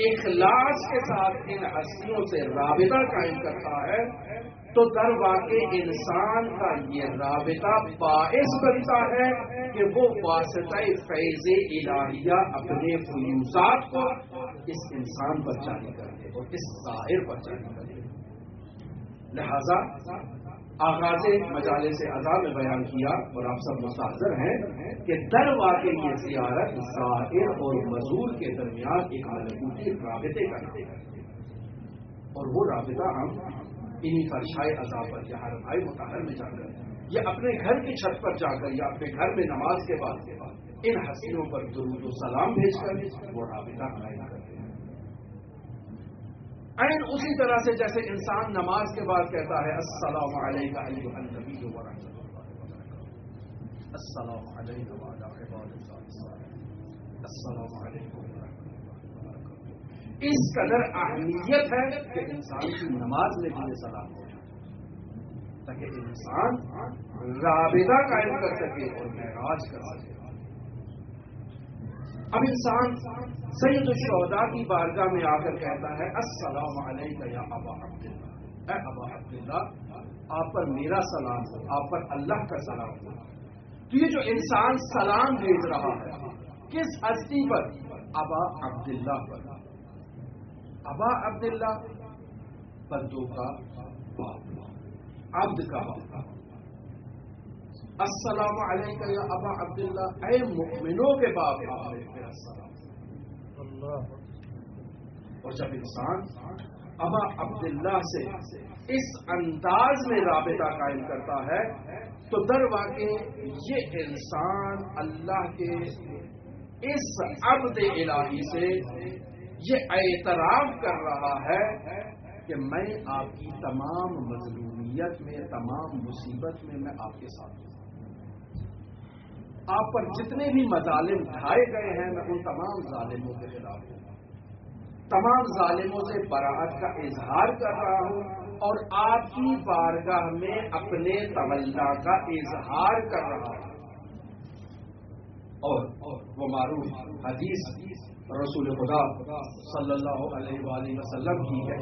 اخلاص کے ساتھ ان ہستیوں سے رابطہ قائم کرتا ہے تو در واقع انسان کا یہ رابطہ باعث بنتا ہے کہ وہ واسطہ فیض الہیہ اپنے فیوزات کو اس انسان پر جاری کرے اور اس ظاہر پر جاری کرے. لہذا آغاز مجالس اعضاء میں بیان کیا اور آپ سب مستحضر ہیں کہ در واقع یہ زیارت ظاہر اور مظہور کے درمیان ایک ملکوتی رابطے کا نام ہے، اور وہ رابطہ ہم انہی فرشائے اعضاء پر یا حرمائے مطہر میں جا کر یا اپنے گھر کی چھت پر جا کر یا اپنے گھر میں نماز کے بعد ان ہستیوں پر درود و سلام بھیج کر وہ رابطہ قائم کرتے ہیں. عین اسی طرح سے جیسے انسان نماز کے بعد کہتا ہے السلام علیکم ایھا النبی و رحمۃ اللہ وبرکاتہ، السلام علیکم وعلی عباد اللہ الصالحین، السلام علیکم ورحمۃ اللہ وبرکاتہ. اس قدر اہمیت ہے کہ انسان کی نماز میں بھی یہ سلام ہو جائے تاکہ انسان رابطہ قائم کر سکے اور معراج کر سکے. اب انسان سید الشہداء کی بارگاہ میں آ کر کہتا ہے السلام علیکم یا ابا عبداللہ، اے ابا عبداللہ آپ پر میرا سلام ہو، آپ پر اللہ کا سلام ہو. تو یہ جو انسان سلام بھیج رہا ہے کس ہستی پر؟ ابا عبداللہ پر. ابا عبداللہ بندوں کا باپ، عبد کا باپ. السلام علیکم یا ابا عبداللہ، اے مؤمنوں کے باپ آپ نے میرا سلام. اور جب انسان ابا عبداللہ سے اس انداز میں رابطہ قائم کرتا ہے تو در واقع یہ انسان اللہ کے اس عبد الہی سے یہ اعتراف کر رہا ہے کہ میں آپ کی تمام مظلومیت میں، تمام مصیبت میں آپ کے ساتھ ہوں. آپ پر جتنے بھی مظالم ڈھائے گئے ہیں میں ان تمام ظالموں کے خلاف ہوں، تمام ظالموں سے براءت کا اظہار کر رہا ہوں اور آپ کی بارگاہ میں اپنے تولا کا اظہار کر رہا ہوں. اور وہ معروف حدیث رسول خدا صلی اللہ علیہ وآلہ وسلم کی ہے،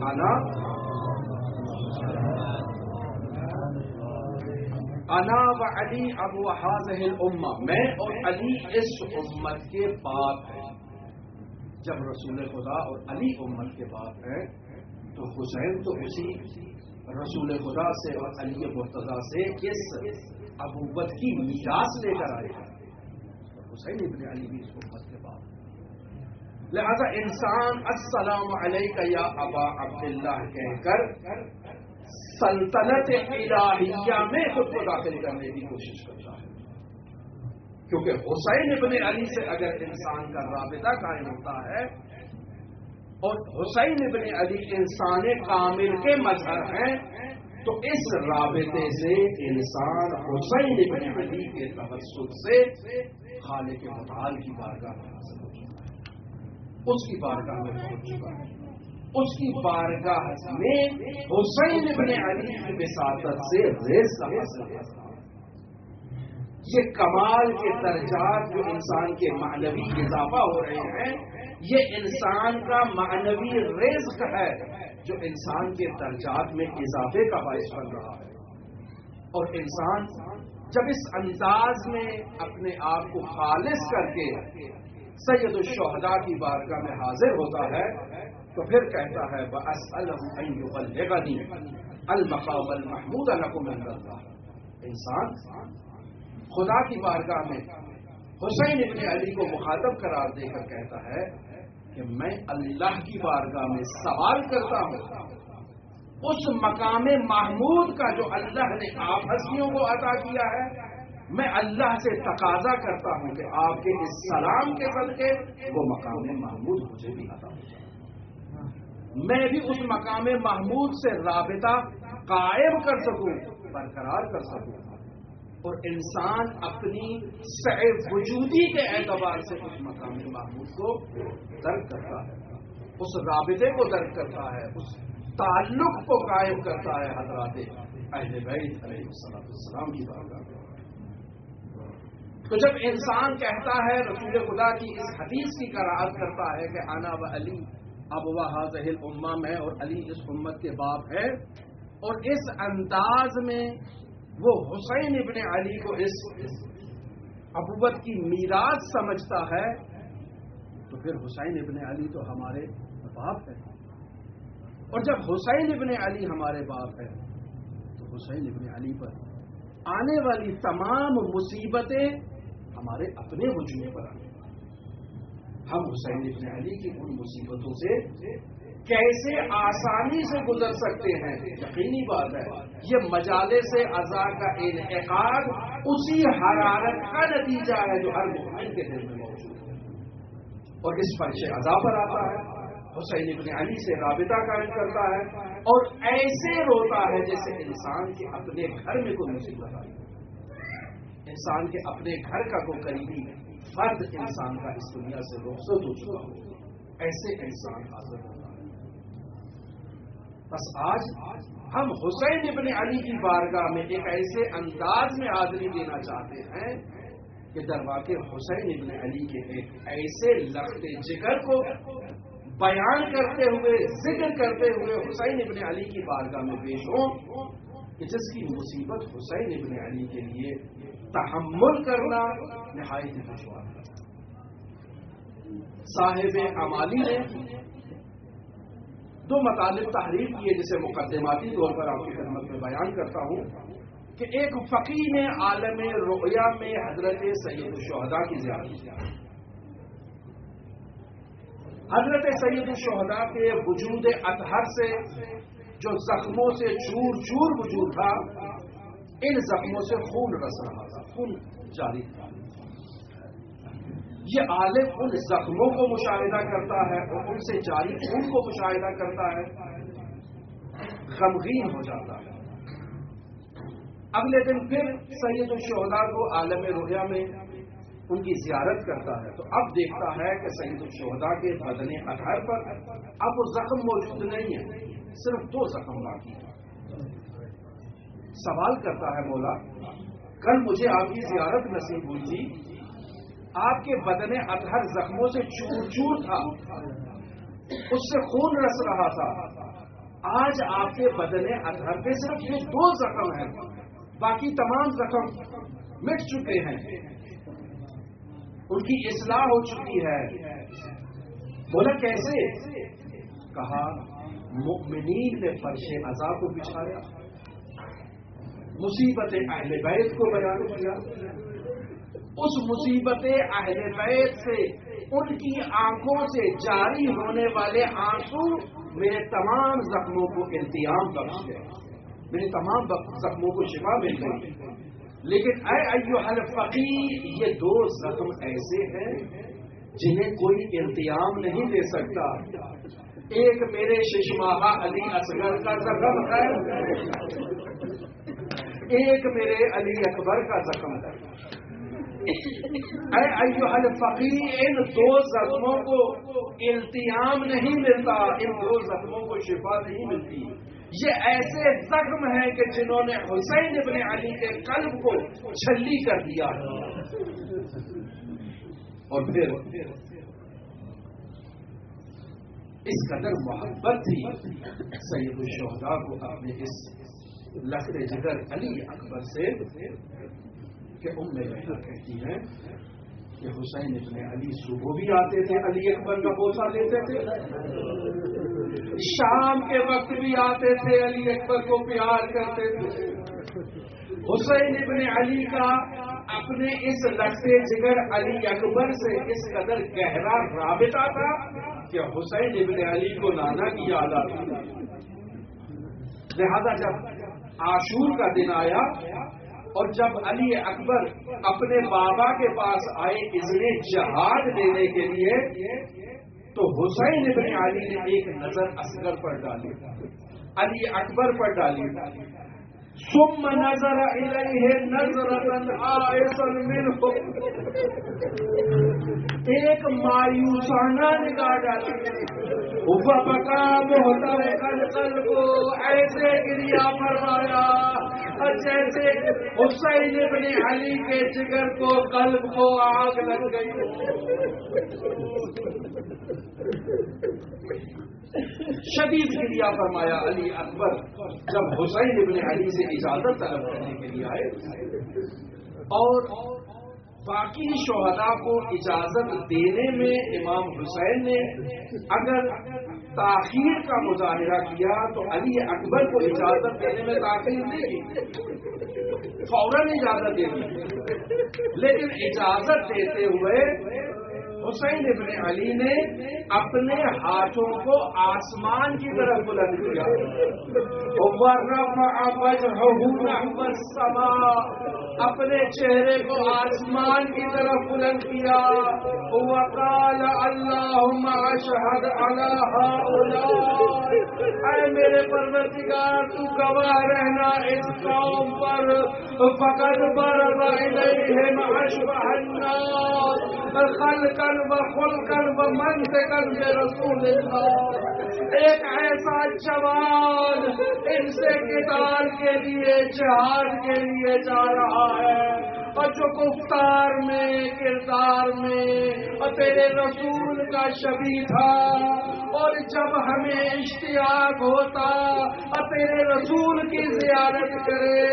انا و علی ابو هذه الامہ، میں اور علی اس امت کے باپ ہیں. جب رسول خدا اور علی امت کے باپ ہیں تو حسین تو اسی رسول خدا سے اور علی مرتضیٰ سے کس ابوت کی میراث لے کر آئے ہیں. حسین ابن علی بھی اس امت کے باپ. لہذا انسان السلام علیکہ یا ابا عبداللہ کہہ کر سلطنت الہیہ میں خود کو داخل کرنے کی کوشش کرتا ہے، کیونکہ حسین ابن علی سے اگر انسان کا رابطہ قائم ہوتا ہے، اور حسین ابن علی انسان کامل کے مظہر ہیں، تو اس رابطے سے انسان حسین ابن علی کے توسط سے خالق متعال کی بارگاہ میں حاصل ہو چکا ہے، اس کی بارگاہ میں پہنچ چکا ہے، اس کی بارگاہ میں حسین ابن علی کی وساطت سے رزق حاصل ہے۔ یہ کمال کے درجات جو انسان کے معنوی اضافہ ہو رہے ہیں، یہ انسان کا معنوی رزق ہے جو انسان کے درجات میں اضافے کا باعث بن رہا ہے۔ اور انسان جب اس انداز میں اپنے آپ کو خالص کر کے سید الشہداء کی بارگاہ میں حاضر ہوتا ہے، تو پھر کہتا ہے وَأَسْأَلُهُ أَن يُبَلِّغَنِي الْمَقَامَ الْمَحْمُودَ لَكُمْ عِندَ اللَّهِ۔ انسان خدا کی بارگاہ میں حسین ابن علی کو مخاطب قرار دے کر کہتا ہے کہ میں اللہ کی بارگاہ میں سوال کرتا ہوں اس مقام محمود کا جو اللہ نے آپ ہستیوں کو عطا کیا ہے، میں اللہ سے تقاضا کرتا ہوں کہ آپ کے اس سلام کے صدقے وہ مقام محمود مجھے بھی عطا ہو جائے، میں بھی اس مقام محمود سے رابطہ قائم کر سکوں، برقرار کر سکوں، اور انسان اپنی سعی وجودی کے اعتبار سے اس مقام محمود کو درک کرتا ہے، اس رابطے کو درک کرتا ہے، اس تعلق کو قائم کرتا ہے حضرات اہل بیت علیہ السلام کی بارگاہ میں۔ تو جب انسان کہتا ہے، رسول خدا کی اس حدیث کی قرائت کرتا ہے کہ انا و علی ابوا هذه الامہ میں، اور علی اس امت کے باپ ہے، اور اس انداز میں وہ حسین ابن علی کو اس ابوت کی میراث سمجھتا ہے، تو پھر حسین ابن علی تو ہمارے باپ ہے، اور جب حسین ابن علی ہمارے باپ ہے تو حسین ابن علی پر آنے والی تمام مصیبتیں ہمارے اپنے وجود پر آنے، ہم حسین ابن علی کی ان مصیبتوں سے کیسے آسانی سے گزر سکتے ہیں؟ یقینی بات ہے یہ مجالس عزا کا انعقاد اسی حرارت کا نتیجہ ہے جو ہر مومن کے دل میں موجود ہے، اور اس فرش عزا پر آتا ہے، حسین ابن علی سے رابطہ قائم کرتا ہے، اور ایسے روتا ہے جیسے انسان کے اپنے گھر میں کوئی مصیبت آئی، انسان کے اپنے گھر کا کوئی قریبی فرد انسان کا اس دنیا سے رخصت ہو چکا ہو، ایسے انسان حاضر ہوتا ہے۔ بس آج ہم حسین ابن علی کی بارگاہ میں ایک ایسے انداز میں حاضری دینا چاہتے ہیں کہ درواقع حسین ابن علی کے ایک ایسے لخت جگر کو بیان کرتے ہوئے، ذکر کرتے ہوئے حسین ابن علی کی بارگاہ میں پیش ہوں کہ جس کی مصیبت حسین ابن علی کے لیے تحمل کرنا نہایت دشوار ہے۔ صاحب عمالی نے دو مطالب تحریر کیے جسے مقدماتی طور پر آپ کی خدمت میں بیان کرتا ہوں کہ ایک فقیہ نے عالم رؤیا میں حضرت سید الشہداء کی زیارت کی، حضرت سید الشہداء کے وجود اطہر سے جو زخموں سے چور چور وجود تھا، ان زخموں سے خون رس رہا تھا، خون جاری تھا۔ یہ عالم ان زخموں کو مشاہدہ کرتا ہے اور ان سے جاری خون کو مشاہدہ کرتا ہے، غمگین ہو جاتا ہے۔ اگلے دن پھر سید الشہداء کو عالم رؤیا میں ان کی زیارت کرتا ہے، تو اب دیکھتا ہے کہ سید الشہداء کے بدن اطہر پر اب وہ زخم موجود نہیں ہے، صرف 2 زخم باقی ہیں۔ سوال کرتا ہے مولا کل مجھے آپ کی زیارت نصیب ہوئی تھی، آپ کے بدن اطہر زخموں سے چور چور تھا، اس سے خون رس رہا تھا، آج آپ کے بدن اطہر پہ صرف یہ 2 زخم ہیں، باقی تمام زخم مٹ چکے ہیں، ان کی اصلاح ہو چکی ہے۔ بولا کیسے؟ کہا مؤمنین نے فرش عزا کو بچھایا، مصیبت اہل بیت کو بیان کیا، اس مصیبت اہل بیت سے ان کی آنکھوں سے جاری ہونے والے آنسو میرے تمام زخموں کو التیام بخش گئے، میرے تمام زخموں کو شفا مل گئی۔ لیکن اے ایھا الفقیر، یہ دو زخم ایسے ہیں جنہیں کوئی التیام نہیں دے سکتا۔ ایک میرے ششماہا علی اصغر کا زخم ہے، ایک میرے علی اکبر کا زخم ہے۔ اے ایھا الفقیر، ان دو زخموں کو التیام نہیں ملتا، ان دو زخموں کو شفا نہیں ملتی۔ یہ ایسے زخم ہیں کہ جنہوں نے حسین ابن علی کے قلب کو چھلی کر دیا، اور پھر اس قدر محبت تھی سید الشہداء کو اپنے اس لخت جگر علی اکبر سے کہ ام بہنہ کہتی ہیں کہ حسین ابن علی صبح بھی آتے تھے، علی اکبر کا بوسہ لیتے تھے، شام کے وقت بھی آتے تھے، علی اکبر کو پیار کرتے تھے۔ حسین ابن علی کا اپنے اس لخت جگر علی اکبر سے اس قدر گہرا رابطہ تھا کہ حسین ابن علی کو نانا کی یاد آتی تھی۔ لہذا جب عاشور کا دن آیا اور جب علی اکبر اپنے بابا کے پاس آئے اذن جہاد دینے کے لیے، تو حسین ابن علی نے ایک نظر اصغر پر ڈالی، علی اکبر پر ڈالی، ثم نظر الیہ نظرۃ عائصا منہ، ایک مایوسانہ نگاہ ڈالی، وبکا محترق القلب، ایسے گریہ فرمایا جیسے حسین ابن علی کے جگر کو، قلب کو آگ لگ گئی۔ شدید گریہ فرمایا علی اکبر جب حسین ابن علی سے اجازت طلب کرنے کے لیے آئے، اور باقی شہداء کو اجازت دینے میں امام حسین نے اگر تاخیر کا مظاہرہ کیا تو علی اکبر کو اجازت دینے میں تاخیر نہیں کی، فوراً اجازت دے دی، لیکن اجازت دیتے ہوئے حسین ابن علی نے اپنے ہاتھوں کو آسمان کی طرف بلند کیا، وَرَفَعَ وَجْهَهُ نَحْوَ السَّمَاءِ، اپنے چہرے کو آسمان کی طرف بلند کیا، وَقَالَ اللَّهُمَّ أَشْهَدْ عَلَى هَؤُلَاءِ، اے میرے پروردگار تو گواہ رہنا اس قوم پر، فَقَدْ بَرَزَ إِلَيْهِمْ أَشْبَهَ النَّاسِ خَلْقًا وَخُلْقًا وَمَنْطِقًا بِرَسُولِ اللَّهِ، ایک ایسا جوان ان سے قتال کے لیے، جہاد کے لیے جا رہا ہے، اور جو گفتار میں، کردار میں اور تیرے رسول کا شبیہ تھا، اور جب ہمیں اشتیاق ہوتا اور تیرے رسول کی زیارت کرے،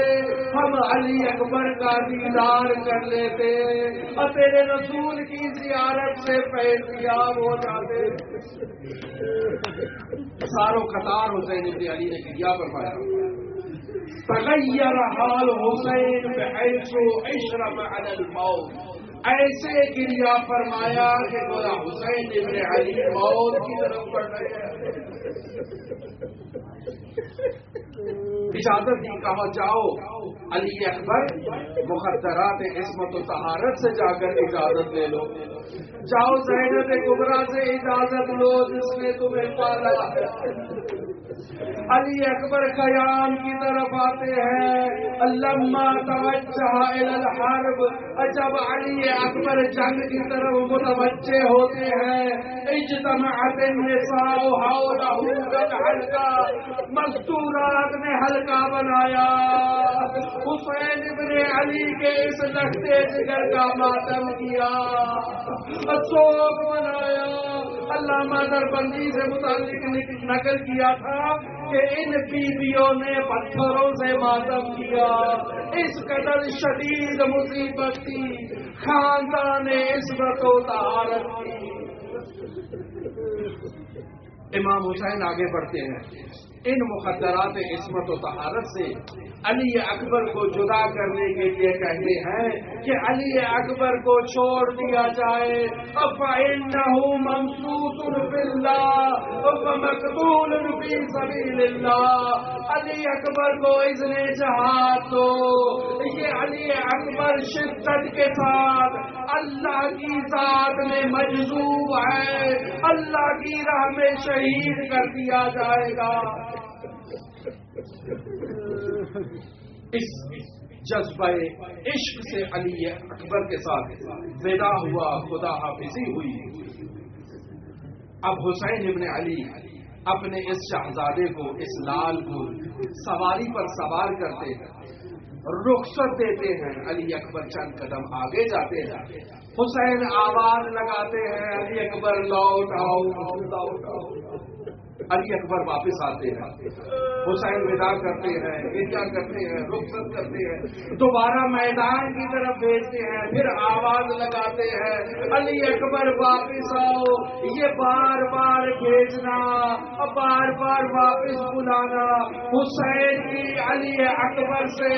ہم علی اکبر کا دیدار کر لیتے اور تیرے رسول کی زیارت سے فیضیاب ہو جاتے۔ ساروں قطار حسین ابن علی نے گریہ فرمایا، تغیر حال حسین بحیث اشرف علی الموت، ایسے گریہ فرمایا کہ گویا حسین ابن علی موت کی طرف بڑھ رہے ہیں۔ اجازت دی، کہا جاؤ علی اکبر مخدرات عصمت و طہارت سے جا کر اجازت لے لو، جاؤ زینب کبریٰ سے اجازت لو جس نے تمہیں پالا۔ علی اکبر قیام کی طرف آتے ہیں، لما توجہ الی الحرب، جب علی اکبر جنگ کی طرف متوجہ ہوتے ہیں، اجتمعت النساء حولہ الحلقہ، مستورات نے حلقہ بنایا، حسین ابن علی کے اس لخت جگر کا ماتم کیا، سوگ منایا۔ علامہ دربندی سے متعلق نقل کیا تھا کہ ان بیویوں نے پتھروں سے ماتم کیا، اس قدر شدید مصیبت تھی، خاندان عصمت و طہارت کی۔ امام حسین آگے بڑھتے ہیں، ان مخدرات عصمت و طہارت سے علی اکبر کو جدا کرنے کے لیے کہتے ہیں کہ علی اکبر کو چھوڑ دیا جائے، فَإِنَّهُ مَمْسُوسٌ بِاللَّهِ وَمَقْتُولٌ فِي سَبِيلِ اللَّهِ، علی اکبر کو اذن جہاد دو۔ یہ علی اکبر شدت کے ساتھ اللہ کی ذات میں مجذوب ہے، اللہ کی راہ میں شہید کر دیا جائے گا۔ اس جذبہ عشق سے علی اکبر کے ساتھ ودا ہوا، خدا حافظی ہوئی۔ اب حسین ابن علی اپنے اس شہزادے کو، اس لال کو سواری پر سوار کرتے ہیں، رخصت دیتے ہیں۔ علی اکبر چند قدم آگے جاتے ہیں، حسین آواز لگاتے ہیں، علی اکبر لوٹ آؤ، لوٹ آؤ۔ علی اکبر واپس آتے ہیں، حسین ودا کرتے ہیں، ارجا کرتے ہیں، رخصت کرتے ہیں، دوبارہ میدان کی طرف بھیجتے ہیں، پھر آواز لگاتے ہیں، علی اکبر واپس آؤ۔ یہ بار بار بھیجنا، بار بار واپس بلانا حسین کی علی اکبر سے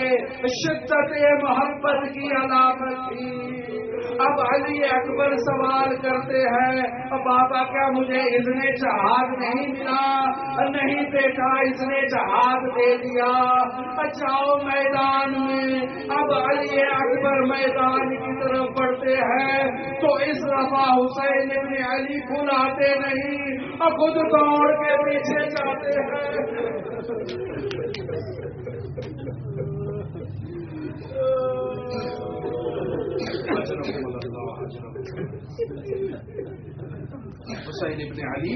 شدت محبت کی علامت تھی۔ اب علی اکبر سوال کرتے ہیں، بابا کیا مجھے اذن جہاد نہیں ملا؟ نہیں بیٹا، اذن جہاد دے دیا، جاؤ میدان میں۔ اب علی اکبر میدان کی طرف بڑھتے ہیں تو اس دفعہ حسین ابن علی بلاتے نہیں، خود دوڑ کے پیچھے جاتے ہیں۔ حسین ابن علی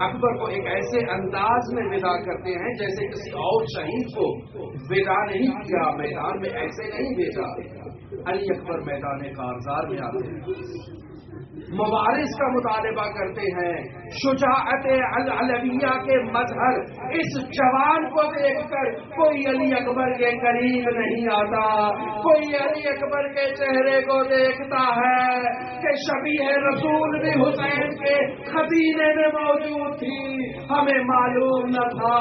اکبر کو ایک ایسے انداز میں ودا کرتے ہیں جیسے کسی اور شہید کو ودا نہیں کیا، میدان میں ایسے نہیں بھیجا۔ علی اکبر میدان کارزار میں آتے ہیں، مبارز کا مطالبہ کرتے ہیں، شجاعت العلویہ کے مظہر اس جوان کو دیکھ کر کوئی علی اکبر کے قریب نہیں آتا، کوئی علی اکبر کے چہرے کو دیکھتا ہے کہ شبیہ رسول بھی حسین کے خزینے میں موجود تھی، ہمیں معلوم نہ تھا۔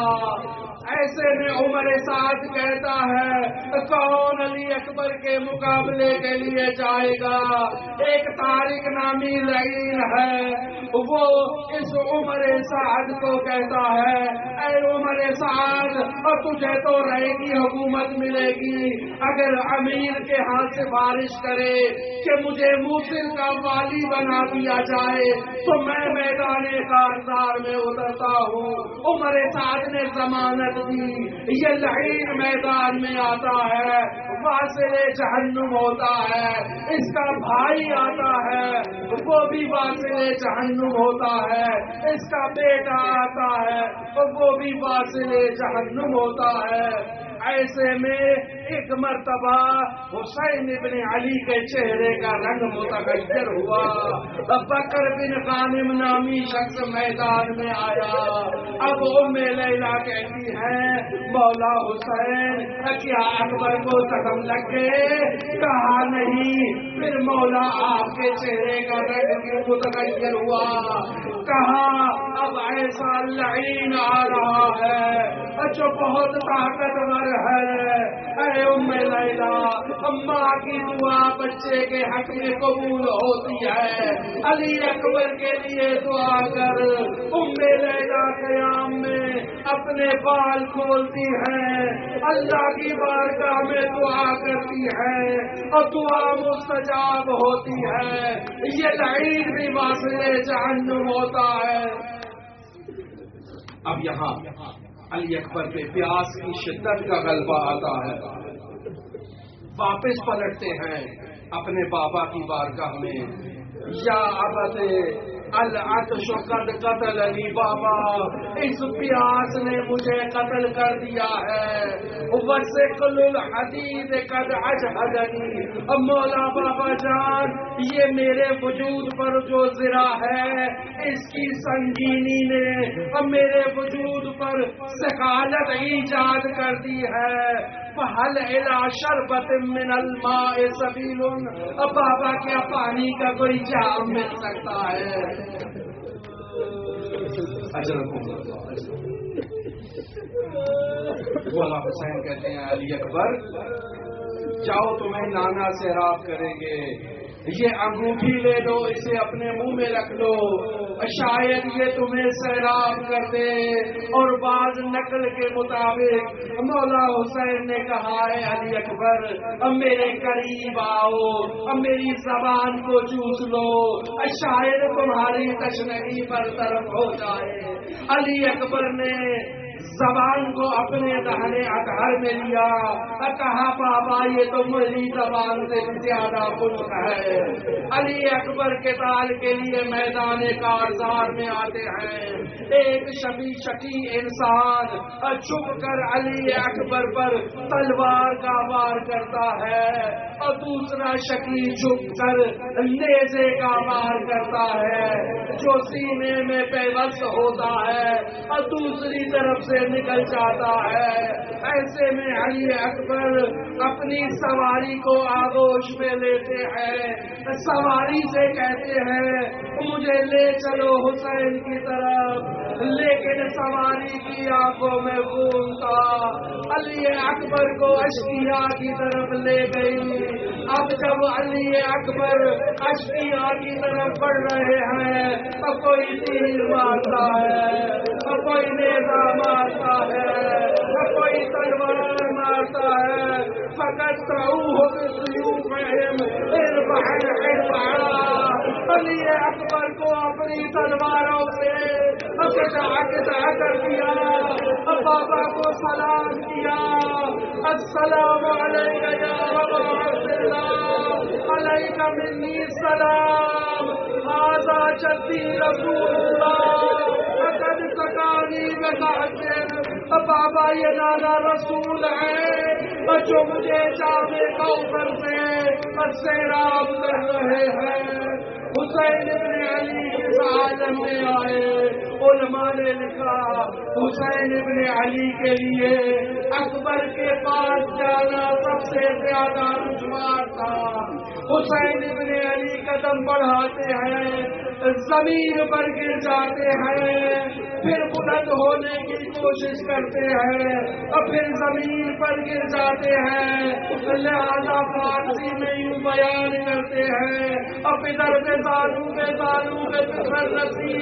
ایسے میں عمر سعد کہتا ہے، کون علی اکبر کے مقابلے کے لیے جائے گا؟ ایک طارق نامی لعین ہے، وہ اس عمر سعد کو کہتا ہے، اے عمر سعد، اور تجھے تو رہے کی حکومت ملے گی اگر امیر کے ہاتھ سے بارش کرے کہ مجھے موصل کا والی بنا دیا جائے تو میں میدان کارزار میں اترتا ہوں۔ عمر سعد نے ضمانت دی، یہ لعین میدان میں آتا ہے، واصل جہنم ہوتا ہے، اس کا بھائی آتا ہے وہ بھی واصل جہنم ہوتا ہے، اس کا بیٹا آتا ہے وہ بھی واصل جہنم ہوتا ہے۔ ایسے میں ایک مرتبہ حسین ابن علی کے چہرے کا رنگ متغیر ہوا، بکر بن غانم نامی شخص میدان میں آیا۔ اب ام لیلا کہتی ہے، مولا حسین کیا اکبر کو زخم لگ گئے؟ کہا نہیں۔ پھر مولا آپ کے چہرے کا رنگ کیوں متغیر ہوا؟ کہا اب ایسا لعین آ رہا ہے جو بہت طاقتور ہے۔ اے ام لیلا، ماں کی دعا بچے کے حق میں قبول ہوتی ہے، علی اکبر کے لیے دعا کر۔ ام لیلا قیام میں اپنے بال کھولتی ہیں، اللہ کی بارگاہ میں دعا کرتی ہے اور دعا مستجاب ہوتی ہے۔ یہ لعین بھی واصل جہنم ہوتا ہے۔ اب یہاں علی اکبر پہ پیاس کی شدت کا غلبہ آتا ہے، واپس پلٹتے ہیں اپنے بابا کی بارگاہ میں، یا ابت العطش قد قتل علی، بابا اس پیاس نے مجھے قتل کر دیا ہے، وثقل الحدید قد اجهدنی، مولا بابا جان یہ میرے وجود پر جو زرا ہے اس کی سنگینی نے میرے وجود پر ثقالت ایجاد کر دی ہے۔ فہل الی شربت من الماء سبیل، بابا کیا پانی کا کوئی جام مل سکتا ہے؟ اجرکم اللہ۔ مولا حسین کہتے ہیں علی اکبر جاؤ تمہیں نانا سیراب کریں گے، یہ انگوٹھی لے لو اسے اپنے منہ میں رکھ لو، شاید یہ تمہیں سیراب کر دے۔ اور بعض نقل کے مطابق مولا حسین نے کہا ہے علی اکبر اب میرے قریب آؤ، اب میری زبان کو چوس لو، شاید تمہاری تشنگی برطرف ہو جائے۔ علی اکبر نے زبان کو اپنے دہنے اطہر میں لیا، کہا بابا یہ تو میری زبان سے زیادہ خشک ہے۔ علی اکبر کے قتال کے لیے میدان کارزار میں آتے ہیں، ایک شکی انسان چھپ کر علی اکبر پر تلوار کا وار کرتا ہے، اور دوسرا شکی چھپ کر نیزے کا وار کرتا ہے جو سینے میں پیوست ہوتا ہے اور دوسری طرف سے نکل جاتا ہے۔ ایسے میں علی اکبر اپنی سواری کو آغوش میں لیتے ہیں، سواری سے کہتے ہیں مجھے لے چلو حسین کی طرف، لیکن سواری کی آنکھوں میں خون تھا، علی اکبر کو اشقیاء کی طرف لے گئی۔ اب جب علی اکبر اشقیاء کی طرف بڑھ رہے ہیں تو کوئی تیر مارتا ہے، کوئی نیزہ مارتا ہے، کوئی تلوار مارتا ہے، فقط علی اکبر کو اپنی تلواروں سے کر دیا، بابا کو سلام کیا، السلام علیکم یا ابا عبداللہ، علیک منی السلام، ھذا جدی رسول اللہ قد سقانی بکأس، بابا یہ نانا رسول ہے جو مجھے جامع کوثر سے سیراب کر رہے ہیں۔ حسین ابن علی اس عالم میں آئے، علماء نے لکھا حسین ابن علی کے لیے اکبر کے پاس جانا سب سے زیادہ دشوار تھا۔ حسین ابن علی قدم بڑھاتے ہیں، زمین پر گر جاتے ہیں، پھر بلند ہونے کی کوشش کرتے ہیں اور پھر زمین پر گر جاتے ہیں، لہذا فارسی میں یوں بیان کرتے ہیں اور ادھر میں زالو میں پتھر رسی۔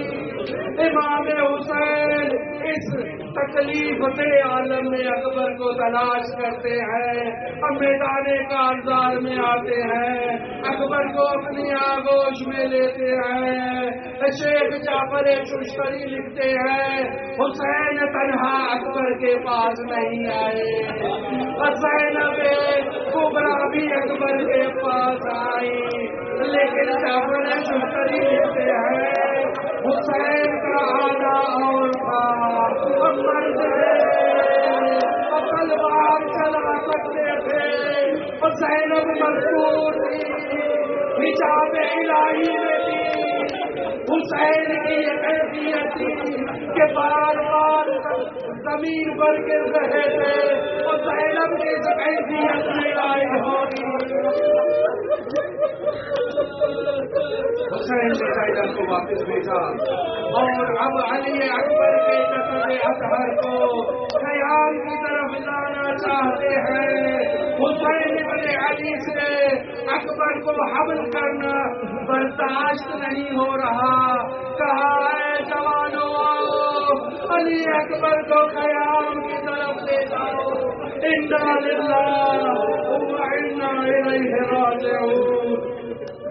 امام حسین اس تکلیف سے عالم میں اکبر کو تلاش کرتے ہیں اور میدان کارزار میں آتے ہیں، اکبر کو اپنی آغوش میں لیتے ہیں۔ شیخ جعفر چشتری لکھتے ہیں حسین تنہا اکبر کے پاس نہیں آئے، زینب کبریٰ بھی اکبر کے پاس آئی، لیکن جعفر چشتری لکھتے ہیں حسین کا آنا اور تھا، مرد تلوار چلا سکتے تھے، زینب مذکور تھی، حجاب الہی میں تھی۔ حسین کی یہ حیثیت تھی کہ بار بار زمین پر گر رہے تھے اور زینب کی حیثیت میں لائی ہوگی۔ حسین نے زینب کو واپس بھیجا اور اب علی اکبر کے قصب اطہر کو قیام کی طرف لانا چاہتے ہیں۔ حسین ابن علی سے اکبر کو حمل کرنا برداشت نہیں ہو رہا، کہا ہے جوانوں آؤ علی اکبر کو قیام کی طرف لے جاؤ، انا للہ و انا الیہ راجعون۔